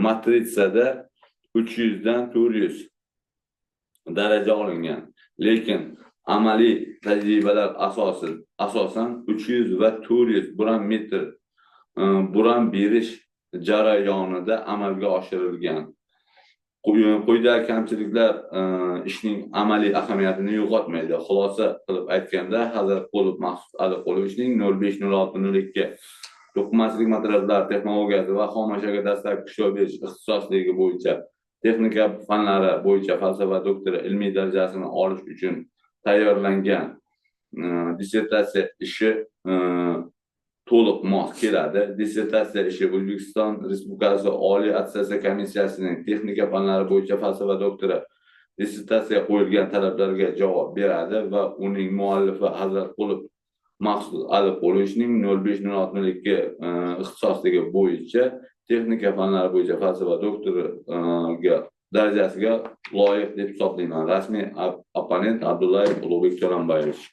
matritsada 300 dan 400 daraja olingan. Lekin amaliy tajribalar asosan 300 va 400 biron metr biron berish jarayonida amalga oshirilgan. Quyidagi kamchiliklar ishning amaliy ahamiyatini yo'qotmaydi. Xulosa qilib aytganda, Hazratqulov Maqsud Aliqulovichning 050602 to'qimachilik materiallar texnologiyasi va xomashyoga dastlabki ishlov berish ixtisosligi bo'yicha texnika fanlari bo'yicha falsafa doktori ilmiy darajasini olish uchun tayyorlangan dissertatsiya ishi to'liq mos keladi. Dissertatsiya ishi O'zbekiston Respublikasi Oliy attestatsiya komissiyasining texnika fanlari bo'yicha falsafa doktori dissertatsiya qo'yilgan talablarga javob beradi va uning muallifi Hazratqulov Maqsud Aliqulovichning 050602 ixtisosligi bo'yicha texnika fanlari bo'yicha falsafa doktoriga darajasiga loyiq deb hisoblayman. Rasmiy opponent Abdullayev Ulug'bek Jo'rambayevich.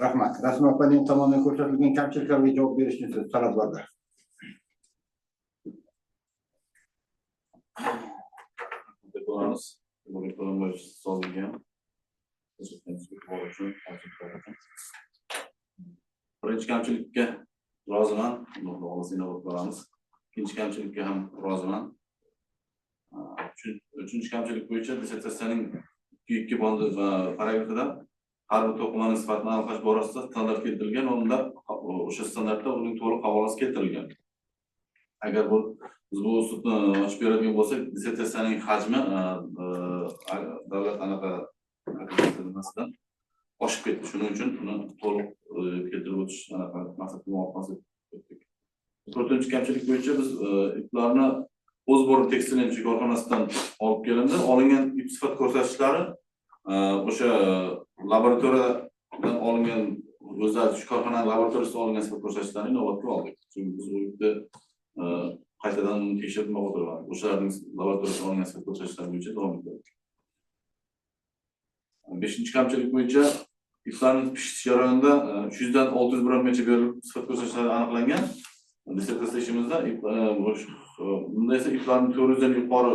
Rahmat. Rasmiy opponent tomonidan ko'rsatilgan kamchiliklarga javob berishni talab bordi. Birinchi kamchilikka roziman. Ikkinchi kamchilikka ham roziman. Uchinchi kamchilik bo'yicha dissertatsiyaning 2 paragrafida har bir to'qimani sifatini aniqlash borasida standart keltirilgan, unda o'sha standartda uning to'liq havolasi keltirilgan. Agar biz bu sudni ochib beradigan bo'lsak, dissertatsiyaning hajmi davlat anaqa nimasidan oshib ketdi. Shuning uchun uni to'liq keltirib o'tish anaqa maqsadga muvofiq etdik. To'rtinchi kamchilik bo'yicha biz iplarni O'zbor tekstil korxonasidan olib kelindi. Olingan ip sifat ko'rsatkichlari o'sha laboratoriyadan olingan o'zlari shu korxonaning laboratoriyasida olingan sifat ko'rsatkichlarni inobatga oldik. Chunki biz u yerda qaytadan tekshirib o'tiramiz. O'shalarning laboratoriyasida olingan sifat ko'rsatkichlari bo'yicha davom etdik. Beshinchi kamchilik bo'yicha iplarni pishitish jarayonida 300 dan 600 biron metr berilib sifat ko'rsatkichlari aniqlangan. Dissertatsiya ishimizda bunda esa iplarni 400 dan yuqori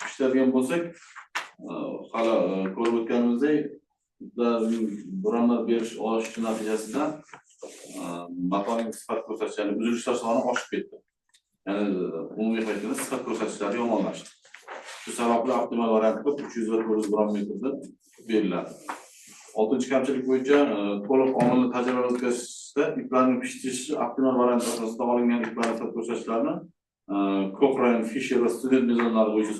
pishiradigan bo'lsak, hali ko'rib o'tganimizdek, iplarning bironlar berish olish uchun natijasida matoning sifat ko'rsatkichlari uzilishlar soni oshib ketdi. Ya'ni umumiy qaytganda sifat ko'rsatkichlari yomonlashdi. Shu sababli optimal variantda 300 va 400 biron metrda beriladi. 6-kamchilik bo'yicha to'liq omilli tajribalar o'tkazishda iplarning pishitish optimal variant asosida olingan iplarning sifat ko'rsatkichlarini Cochrane, Fisher va student mezonlari bo'yicha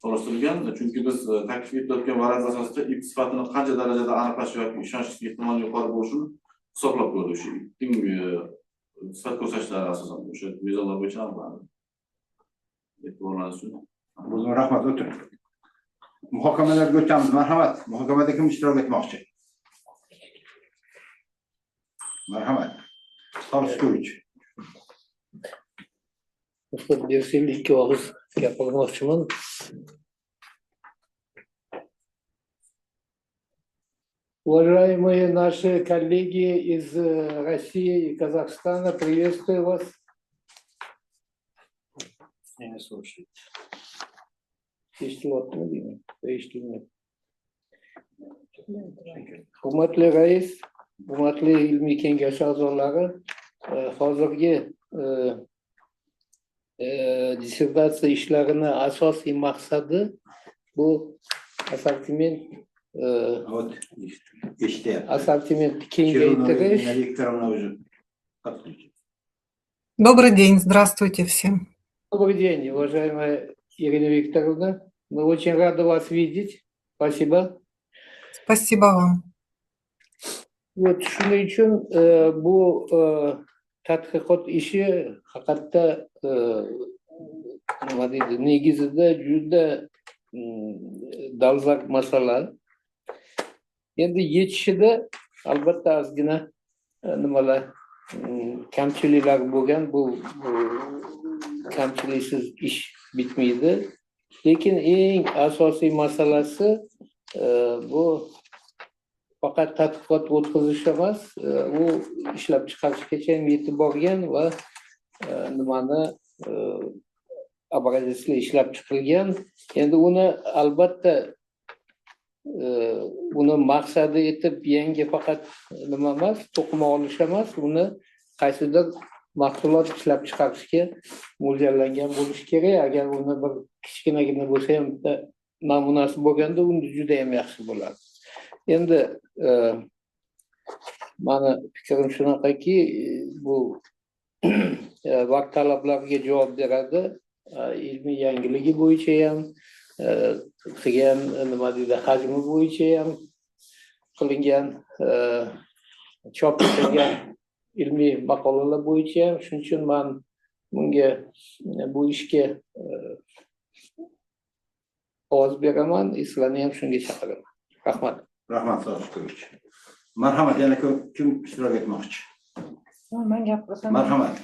solishtirilgan. Chunki biz taklif etilayotgan variant asosida ip sifatini qancha darajada aniqlash yoki ishonch ehtimoli yuqori bo'lishini hisoblab ko'rdik. Shu ipning sifat ko'rsatkichlari asosan o'sha mezonlar bo'yicha aniqlandi. E'tiborlaringiz uchun Rahmat, o'tiring. Muhokamalarga o'tamiz. Marhamat. Muhokamada kim ishtirok etmoqchi? Marhamat. Tolstoyevich. Bersin ikki og'iz gapirmoqchiman. Уважаемые наши коллеги из России и Казахстана, приветствую вас. Не слушайте. Hurmatli rais, hurmatli ilmiy kengash a'zolari, hozirgi dissertatsiya ishlarini asosiy maqsadi bu assortimentni kengaytirish. Добрый день, здравствуйте всем. Добрый день, уважаемая Ирина Викторовна. Мы очень рады вас видеть. Спасибо. Спасибо вам. Вот shuning uchun bu tadqiqot ishi haqiqatda nima deydi, negizida juda dolzarb masala. Endi yechishida albatta ozgina nimalar kamchiliklar bo'lgan, bu kamchiliksiz ish bitmaydi. Lekin eng asosiy masalasi bu faqat tadqiqot o'tkazish emas, u ishlab chiqarishgacha ham yetib borgan va nimani образецlar ishlab chiqilgan. Endi uni albatta uni maqsadi etib yangi faqat nima emas, to'qima olish emas, uni qaysidir mahsulot ishlab chiqarishga mo'ljallangan bo'lishi kerak. Agar uni bir kichkinagina bo'lsa ham bitta namunasi bo'lganda, unda juda ham yaxshi bo'ladi. Endi mani fikrim shunaqaki, bu vaqt talablariga javob beradi. Ilmiy yangiligi bo'yicha ham, qilgan nima deydi, hajmi bo'yicha ham qilingan, chop etilgan ilmiy maqolalar bo'yicha ham. Shuning uchun men bunga bu ishga ovoz beraman, sizlarni ham shunga chaqiraman. Rahmat. Rahmat, Sodiqovich. Marhamat, yana kim ishtirok etmoqchi? Men gapirsam. Marhamat.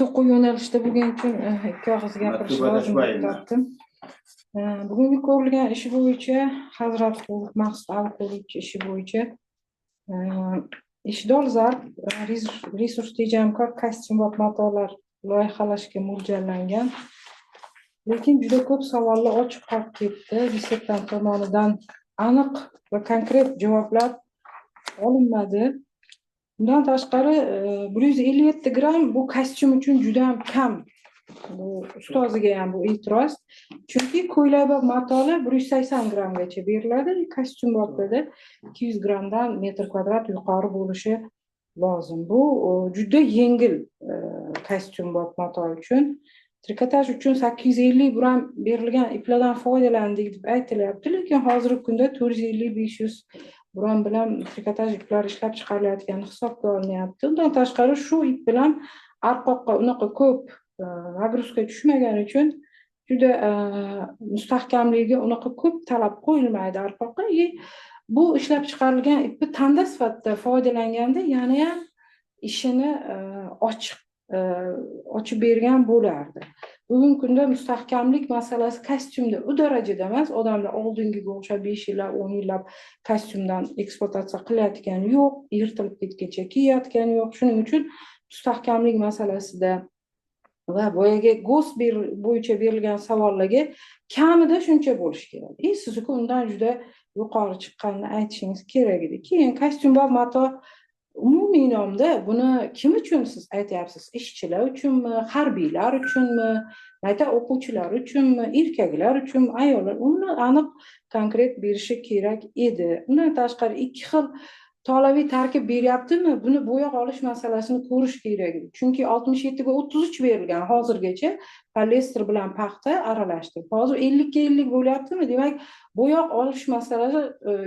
To'qqiz yo'nalishda bo'lgani uchun ikki og'iz gapirish lozim deb topdim. Bugungi ko'rilgan ish bo'yicha, Hazratqul Maqsud Alqulov ishi bo'yicha ish dolzarb, resurs tejamkor kostyumbot matolar loyihalashga mo'ljallangan. Lekin juda ko'p savollar ochiq qolib ketdi. Dissertant tomonidan aniq va konkret javoblar olinmadi. Bundan tashqari 157 gram bu kostyum uchun juda ham kam. Bu ustoziga ham bu e'tiroz. Chunki ko'ylak matolar 180 gramgacha beriladi, kostyum botida 200 gramdan metr kvadrat yuqori bo'lishi lozim. Bu juda yengil kostyum bot mato uchun. Trikotaj uchun 850 gram berilgan iplardan foydalandik deb aytilyapti, lekin hozirgi kunda 450-500 gram bilan trikotaj iplar ishlab chiqarilayotgani hisobga olinyapti. Undan tashqari shu ip bilan arqoqqa unaqa ko'p nagruzka tushmagani uchun juda mustahkamligiga unaqa ko'p talab qo'yilmaydi arqoqqa. Bu ishlab chiqarilgan ipni tanda sifatida foydalanganda yana ham ishini ochib bergan bo'lardi. Bugungi kunda mustahkamlik masalasi kostyumda u darajada emas. Odamlar oldingiga o'xshab 5 yillab, 10 yillab kostyumdan ekspluatatsiya qilayotgani yo'q, yirtilib ketguncha kiyayotgani yo'q. Shuning uchun mustahkamlik masalasida va boyaga GOS bo'yicha berilgan savollarga kamida shuncha bo'lishi kerak. Siz-ku undan juda yuqori chiqqanini aytishingiz kerak edi. Keyin kostyumbot mato umumiy nomda buni kim uchun siz aytyapsiz? Ishchilar uchunmi, harbiylar uchunmi, maktab o'quvchilari uchunmi, erkaklar uchunmi, ayollar? Uni aniq konkret berishi kerak edi. Undan tashqari ikki xil tolaviy tarkib beryaptimi? Buni bo'yoq olish masalasini ko'rish kerak edi. Chunki 67 ga 33 berilgan hozirgacha polyester bilan paxta aralashtirib. Hozir 50 ga 50 bo'lyaptimi? Demak, bo'yoq olish masalasi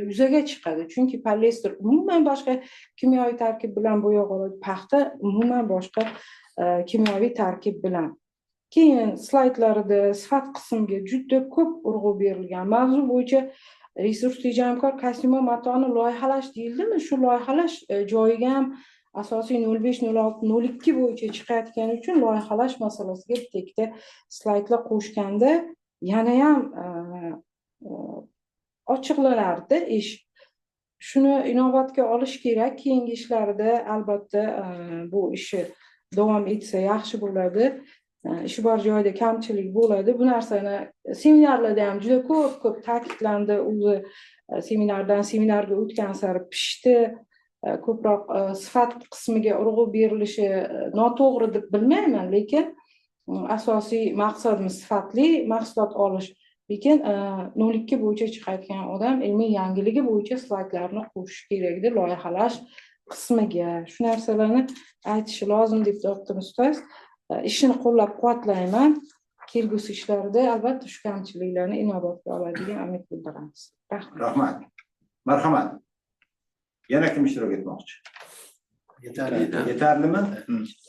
yuzaga chiqadi. Chunki polyester umuman boshqa kimyoviy tarkib bilan bo'yoq oladi, paxta umuman boshqa kimyoviy tarkib bilan. Keyin slaydlarda sifat qismiga juda ko'p urg'u berilgan. Mavzu bo'yicha resurs tejamkor kostyum matoni loyihalash deyildimi? Shu loyihalash joyiga ham asosiy 05, 06, 02 bo'yicha chiqayotgani uchun loyihalash masalasiga bitta slaydlar qo'shganda yana ham ochiqlanardi ish. Shuni inobatga olish kerak. Keyingi ishlarda albatta bu ishi davom etsa yaxshi bo'ladi. Ish bor joyda kamchilik bo'ladi. Bu narsani seminarlarda ham juda ko'p ta'kidlandi. O'zi seminardan seminarga o'tgan sari pishdi. Ko'proq sifat qismiga urg'u berilishi noto'g'ri deb bilmayman, lekin asosiy maqsadimiz sifatli mahsulot olish. Lekin 02 bo'yicha chiqayotgan odam ilmiy yangiligi bo'yicha slaydlarni qo'shish kerak edi loyihalash qismiga. Shu narsalarni aytish lozim deb topdim ustoz. Ishini qo'llab-quvvatlayman. kelgusi ishlarida albatta shu kamchiliklarni inobatga oladigan umid bildiramiz. Rahmat. Rahmat. Marhamat. Yana kim ishtirok etmoqchi? Yetarlimi?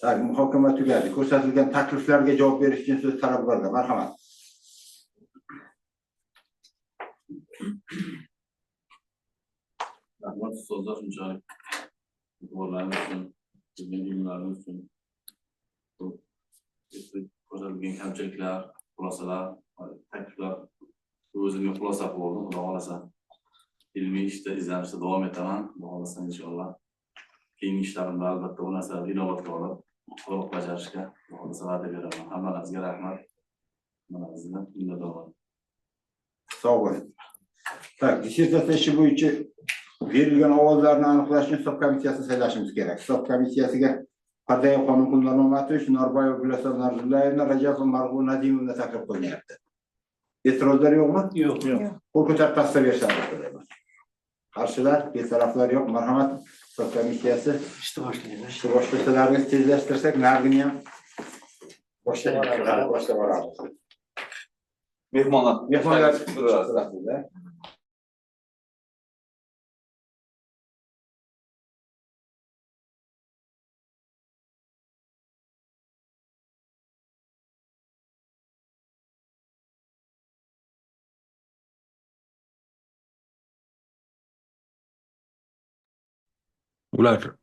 Tak, muhokama tugadi. Ko'rsatilgan takliflarga javob berish uchun so'z talabgorga. Marhamat. Rahmat ustozlar shunchalik e'tiborlariniz uchun, sizning ilmlariniz uchun. Ko'rsatilgan kamchiliklar, xulosalar, takliflar o'zimga xulosa bo'ldim. Xudo xolasa ilmiy ishda, izlanishda davom etaman. Xudo xolasa inshaalloh keyingi ishlarimda albatta bu narsalarni inobatga olib, to'liq bajarishga Xudo xolasa va'da beraman. Hammangizga rahmat. Hammangizga minnatdorman. Sog' bo'ling. Tak, dissertatsiya ishi bo'yicha berilgan ovozlarni aniqlash uchun hisob komissiyasini saylashimiz kerak. Hisob komissiyasiga Pardayev Qonunqul Normatovich, Norboyev Gulhasan Narzullayevna, Rajabov Marg'un Nadimovna taklif qilinyapti. E'tirozlar yo'qmi? Yo'q. Qo'l ko'tarib tasdiqlashni so'rayman. Qarshilar, betaraflar yo'q. Marhamat. Hisob komissiyasi Ishni boshlaymiz. ishni boshlasalarni tezlashtirsak, narigini ham boshlayveramiz. Mehmonlar ular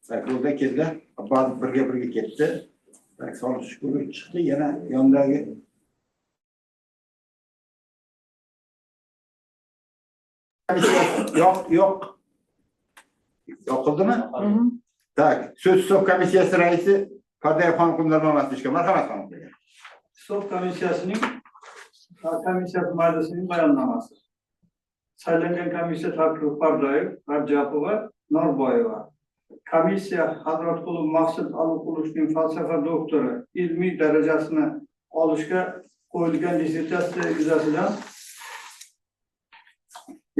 Burada keldi. Bazı birga ketdi. Solish ko'rib chiqdi. Yana yondagi yo'q. Yo'qildimi? Tak, söz hisob komissiyasi raisi Pardayev Xonqullar Mamatovga marhamat qilinglar. Hisob komissiyasining majlisining bayonnomasi. Saylangan komissiya tarkibi Pardayev, Rajapova, Norboyeva. Komissiya Hazratqulov Maqsud Aluqulovning falsafa doktori ilmiy darajasini olishga qo'yilgan dissertatsiya yuzasidan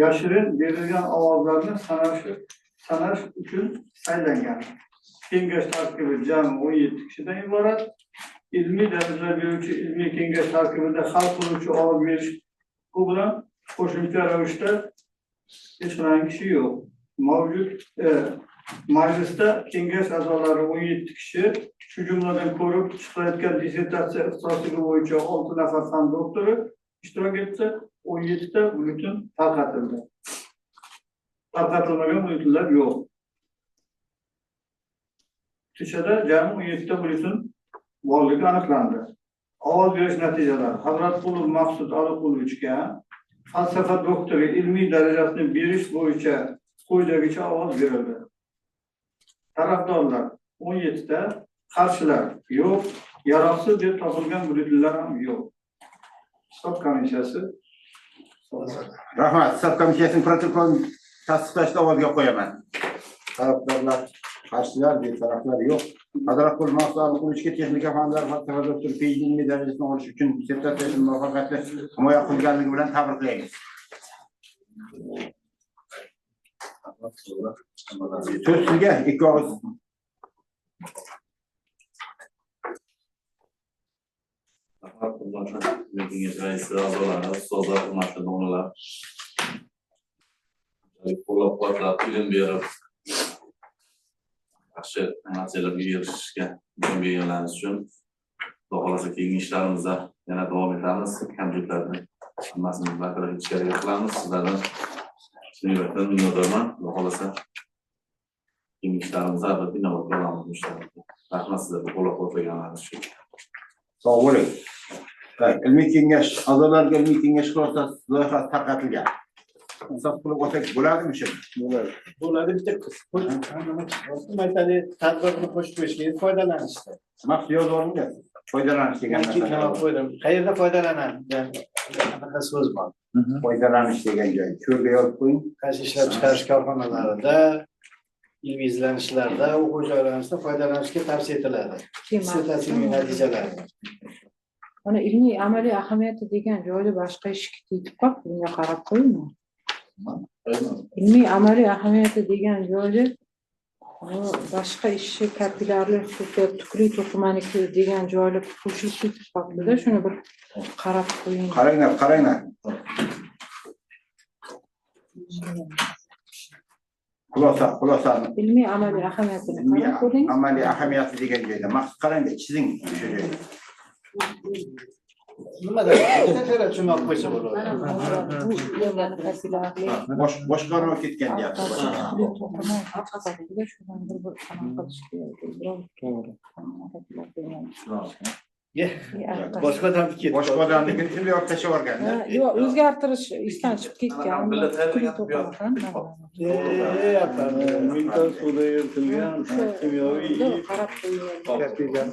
yashirin berilgan ovozlarni sanash uchun saylangan. Kengash tarkibi jami 17 kishidan iborat. Ilmiy daraja beruvchi ilmiy kengash tarkibida hal qiluvchi ovoz berish bu bilan qo'shimcha ravishda hech qanday kishi yo'q. Mavjud majlisda kengash a'zolari 17 kishi, shu jumladan ko'rib chiqayotgan dissertatsiya ixtisosligi bo'yicha 6 nafar fan doktori ishtirok etdi. 17 ta bulletin tarqatildi. Tarqatilmagan bulletinlar yo'q. Tushada jami 17 ta bulletin borligi aniqlandi. Ovoz berish natijalari Hazratqulov Maqsud Aluqulovga falsafa doktori ilmiy darajasini berish bo'yicha quyidagicha ovoz berildi. Tarafdorlar 17 ta, qarshilar yo'q, yaroqsiz deb topilgan bulletinlar ham yo'q. Hisob komissiyasi Rahmat, hisob komissiyasining protokolini tasdiqlashni ovozga qo'yaman. Tarafdorlar, qarshilar, betaraflar yo'q. Hazratqulov Maqsud Aluqulovga texnika fanlari falsafa doktori PhD ilmiy darajasini olish uchun dissertatsiyasini muvaffaqiyatli himoya qilganligi bilan tabriklaymiz. Söz sizga, ikki og'iz. Kengash raisi a'zolari, ustozlar, hurmatli domlalar. Qo'llab-quvvatlab, ilm berib, yaxshi natijalarga erishishga imkon berganlariniz uchun Xudo xolasa keyingi ishlarimizda yana davom etamiz. Kamchiliklarni hammasini bartaraf etishga harakat qilamiz. Sizlardan chin yurakdan minnatdorman. Xudo xolasa keyingi ishlarimizda albatta inobatga olamiz inshaalloh. Rahmat sizlarga qo'llab-quvvatlaganlariniz uchun. Sog' bo'ling. Ilmiy kengash a'zolariga ilmiy kengash xulosasi loyihasi tarqatilgan. Hisob qilib olsak bo'ladimi shu? Bo'ladi, bitta aytadi, tadbirni qo'shib qo'yish kerak, foydalanishda. Maqsad yo'q olingan. Foydalanish degan narsa. Qayerda foydalanadi? Anaqa so'z bor. Foydalanish degan joy. Ko'rga yozib qo'ying. Qaysi ishlab chiqarish korxonalarida, ilmiy izlanishlarda, o'quv joylarimizda foydalanishga tavsiya etiladi. Dissertatsiyaning natijalari. Ona ilmiy amaliy ahamiyati degan joyda boshqa ishga ketib qolib, bunga qarab qo'yma. Ilmiy amaliy ahamiyati degan joyda boshqa ishchi kapillarli tukli to'qimaniki degan joylar qo'shilib ketib qoldi-da, shuni bir qarab qo'ying. Qaranglar. Xulosa. Ilmiy amaliy ahamiyatini qarab ko'ring. Amaliy ahamiyati degan joyda maqsad qarang, chizing o'sha joyda. Nimada? Qancha tushunib qo'ysa bo'ladi. Boshqaruv ketgan deyapsiz. Boshqa odamniki shunday olib tashlab yuborganda. Yo'q, o'zgartirish ishdan chiqib ketgan. Milton suvda eritilgan kimyoviy qarab qo'ying.